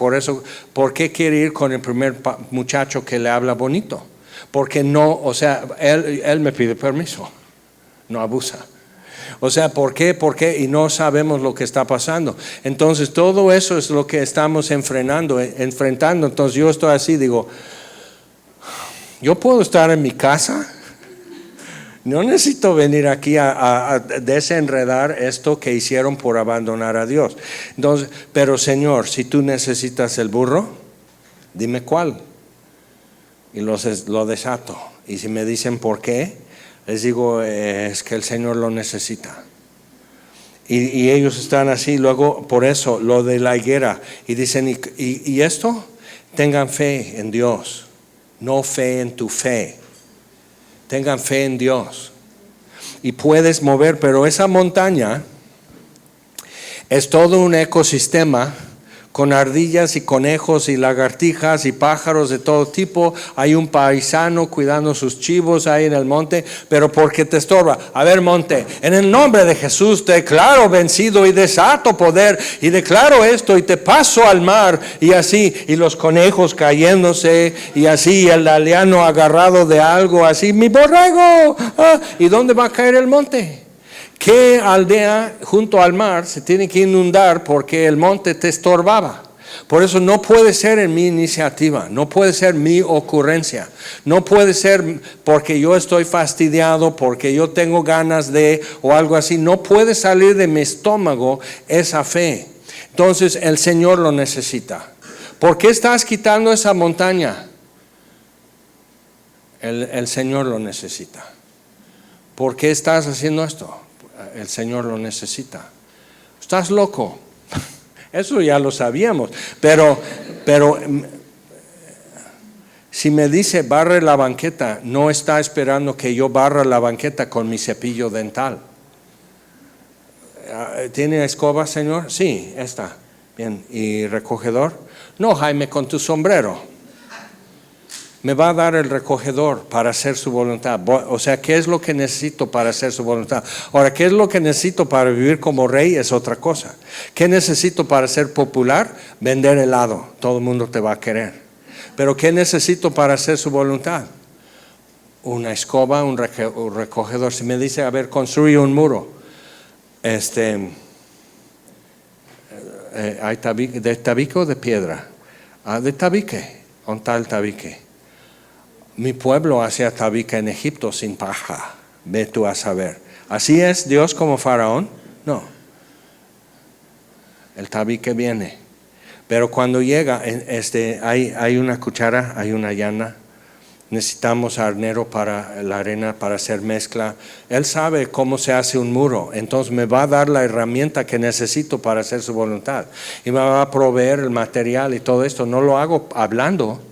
¿Por qué quiere ir con el primer muchacho que le habla bonito? Porque no, él me pide permiso, no abusa. O sea, ¿por qué? Y no sabemos lo que está pasando. Entonces, todo eso es lo que estamos enfrentando. Entonces, yo estoy así, digo, yo puedo estar en mi casa. No necesito venir aquí a desenredar esto que hicieron por abandonar a Dios. Entonces, pero Señor, si tú necesitas el burro, dime cuál. Y lo desato. Y si me dicen por qué, les digo, es que el Señor lo necesita. Y ellos están así, luego por eso, lo de la higuera. Y dicen, ¿y esto? Tengan fe en Dios, no fe en tu fe. Tengan fe en Dios. Y puedes mover, pero esa montaña es todo un ecosistema con ardillas y conejos y lagartijas y pájaros de todo tipo. Hay un paisano cuidando sus chivos ahí en el monte, pero porque te estorba. A ver, monte, en el nombre de Jesús te declaro vencido y desato poder y declaro esto y te paso al mar, y así, y los conejos cayéndose y así, el aldeano agarrado de algo así, mi borrego. ¿Y dónde va a caer el monte? ¿Qué aldea junto al mar se tiene que inundar porque el monte te estorbaba? Por eso no puede ser en mi iniciativa, no puede ser mi ocurrencia, no puede ser porque yo estoy fastidiado, porque yo tengo ganas de o algo así. No puede salir de mi estómago esa fe. Entonces el Señor lo necesita. ¿Por qué estás quitando esa montaña? El Señor lo necesita. ¿por qué estás haciendo esto? El Señor lo necesita. Estás loco. Eso ya lo sabíamos. Pero si me dice barre la banqueta, no está esperando que yo barra la banqueta con mi cepillo dental. ¿Tiene escoba, Señor? Sí, está. Bien. ¿Y recogedor? No, Jaime, con tu sombrero. Me va a dar el recogedor para hacer su voluntad. O sea, ¿qué es lo que necesito para hacer su voluntad? Ahora, ¿qué es lo que necesito para vivir como rey? Es otra cosa. ¿Qué necesito para ser popular? Vender helado. Todo el mundo te va a querer. Pero ¿qué necesito para hacer su voluntad? Una escoba, un recogedor. Si me dice, a ver, construye un muro. ¿Hay tabique, de tabique o de piedra? De tabique. ¿Dónde está el tabique? Mi pueblo hacía tabique en Egipto sin paja. Ve tú a saber. ¿Así es Dios como Faraón? No. El tabique viene. Pero cuando llega, hay una cuchara, hay una llana. Necesitamos arnero para la arena, para hacer mezcla. Él sabe cómo se hace un muro. Entonces me va a dar la herramienta que necesito para hacer su voluntad. Y me va a proveer el material y todo esto. No lo hago hablando.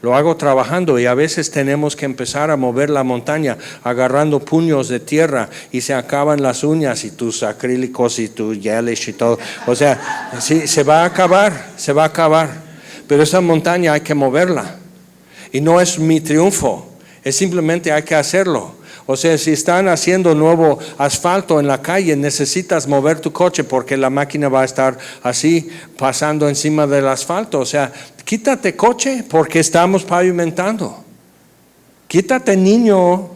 Lo hago trabajando, y a veces tenemos que empezar a mover la montaña agarrando puños de tierra y se acaban las uñas y tus acrílicos y tus gelish y todo. O sea, sí, se va a acabar. Pero esa montaña hay que moverla. Y no es mi triunfo, es simplemente hay que hacerlo. O sea, si están haciendo nuevo asfalto en la calle, necesitas mover tu coche porque la máquina va a estar así pasando encima del asfalto. O sea, quítate coche porque estamos pavimentando. Quítate niño,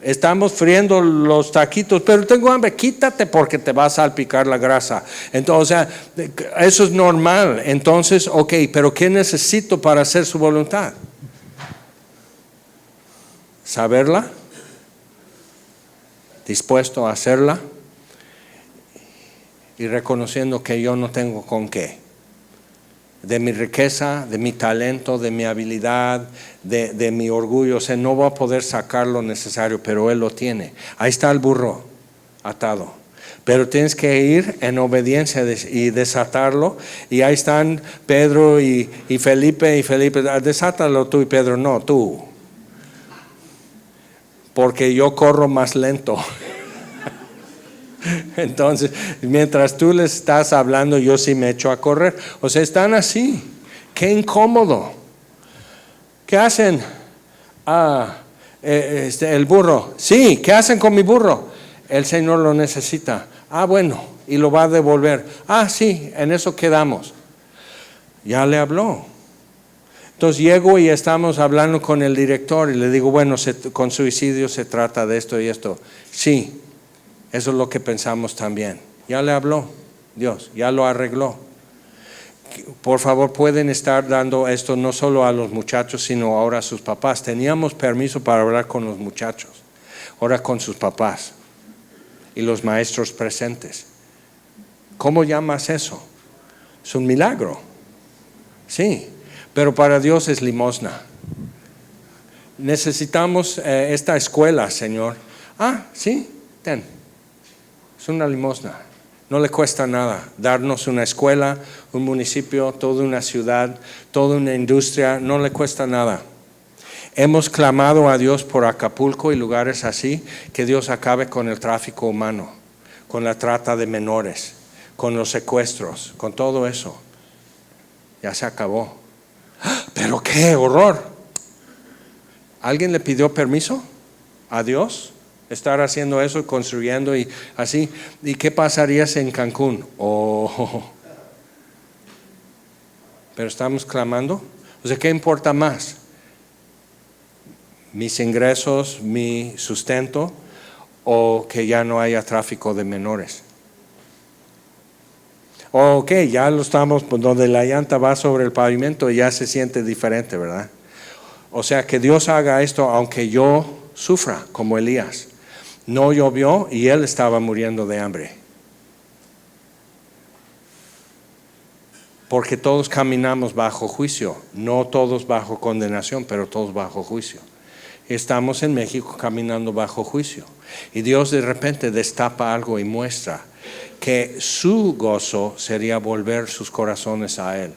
estamos friendo los taquitos, pero tengo hambre, quítate porque te va a salpicar la grasa. Entonces, o sea, eso es normal. Entonces, ok, pero ¿qué necesito para hacer su voluntad? Saberla, dispuesto a hacerla y reconociendo que yo no tengo con qué. De mi riqueza, de mi talento, de mi habilidad, de mi orgullo. O sea, no voy a poder sacar lo necesario, pero Él lo tiene. Ahí está el burro atado. Pero tienes que ir en obediencia y desatarlo. Y ahí están Pedro y Felipe. Y Felipe, desátalo tú, y Pedro, no, tú. Porque yo corro más lento. Entonces, mientras tú les estás hablando, yo sí me echo a correr. O sea, están así. Qué incómodo. ¿Qué hacen? El burro. Sí, ¿qué hacen con mi burro? El Señor lo necesita. Bueno, y lo va a devolver. Sí, en eso quedamos. Ya le habló. Entonces llego y estamos hablando con el director y le digo, bueno, con suicidio se trata de esto y esto. Sí, eso es lo que pensamos también. Ya le habló Dios, ya lo arregló. Por favor, pueden estar dando esto no solo a los muchachos, sino ahora a sus papás. Teníamos permiso para hablar con los muchachos, ahora con sus papás y los maestros presentes. ¿Cómo llamas eso? Es un milagro. Sí. Pero para Dios es limosna. Necesitamos esta escuela, Señor. Sí, ten. Es una limosna. No le cuesta nada darnos una escuela, un municipio, toda una ciudad, toda una industria. No le cuesta nada. Hemos clamado a Dios por Acapulco y lugares así, que Dios acabe con el tráfico humano, con la trata de menores, con los secuestros, con todo eso. Ya se acabó. Pero qué horror. ¿Alguien le pidió permiso a Dios? Estar haciendo eso, construyendo y así. ¿Y qué pasaría en Cancún? Pero estamos clamando. O sea, ¿qué importa más? ¿Mis ingresos, mi sustento, o que ya no haya tráfico de menores? Ok, ya lo estamos, donde la llanta va sobre el pavimento ya se siente diferente, ¿verdad? O sea, que Dios haga esto aunque yo sufra, como Elías. No llovió y él estaba muriendo de hambre. Porque todos caminamos bajo juicio, no todos bajo condenación, pero todos bajo juicio. Estamos en México caminando bajo juicio. Y Dios de repente destapa algo y muestra que su gozo sería volver sus corazones a Él.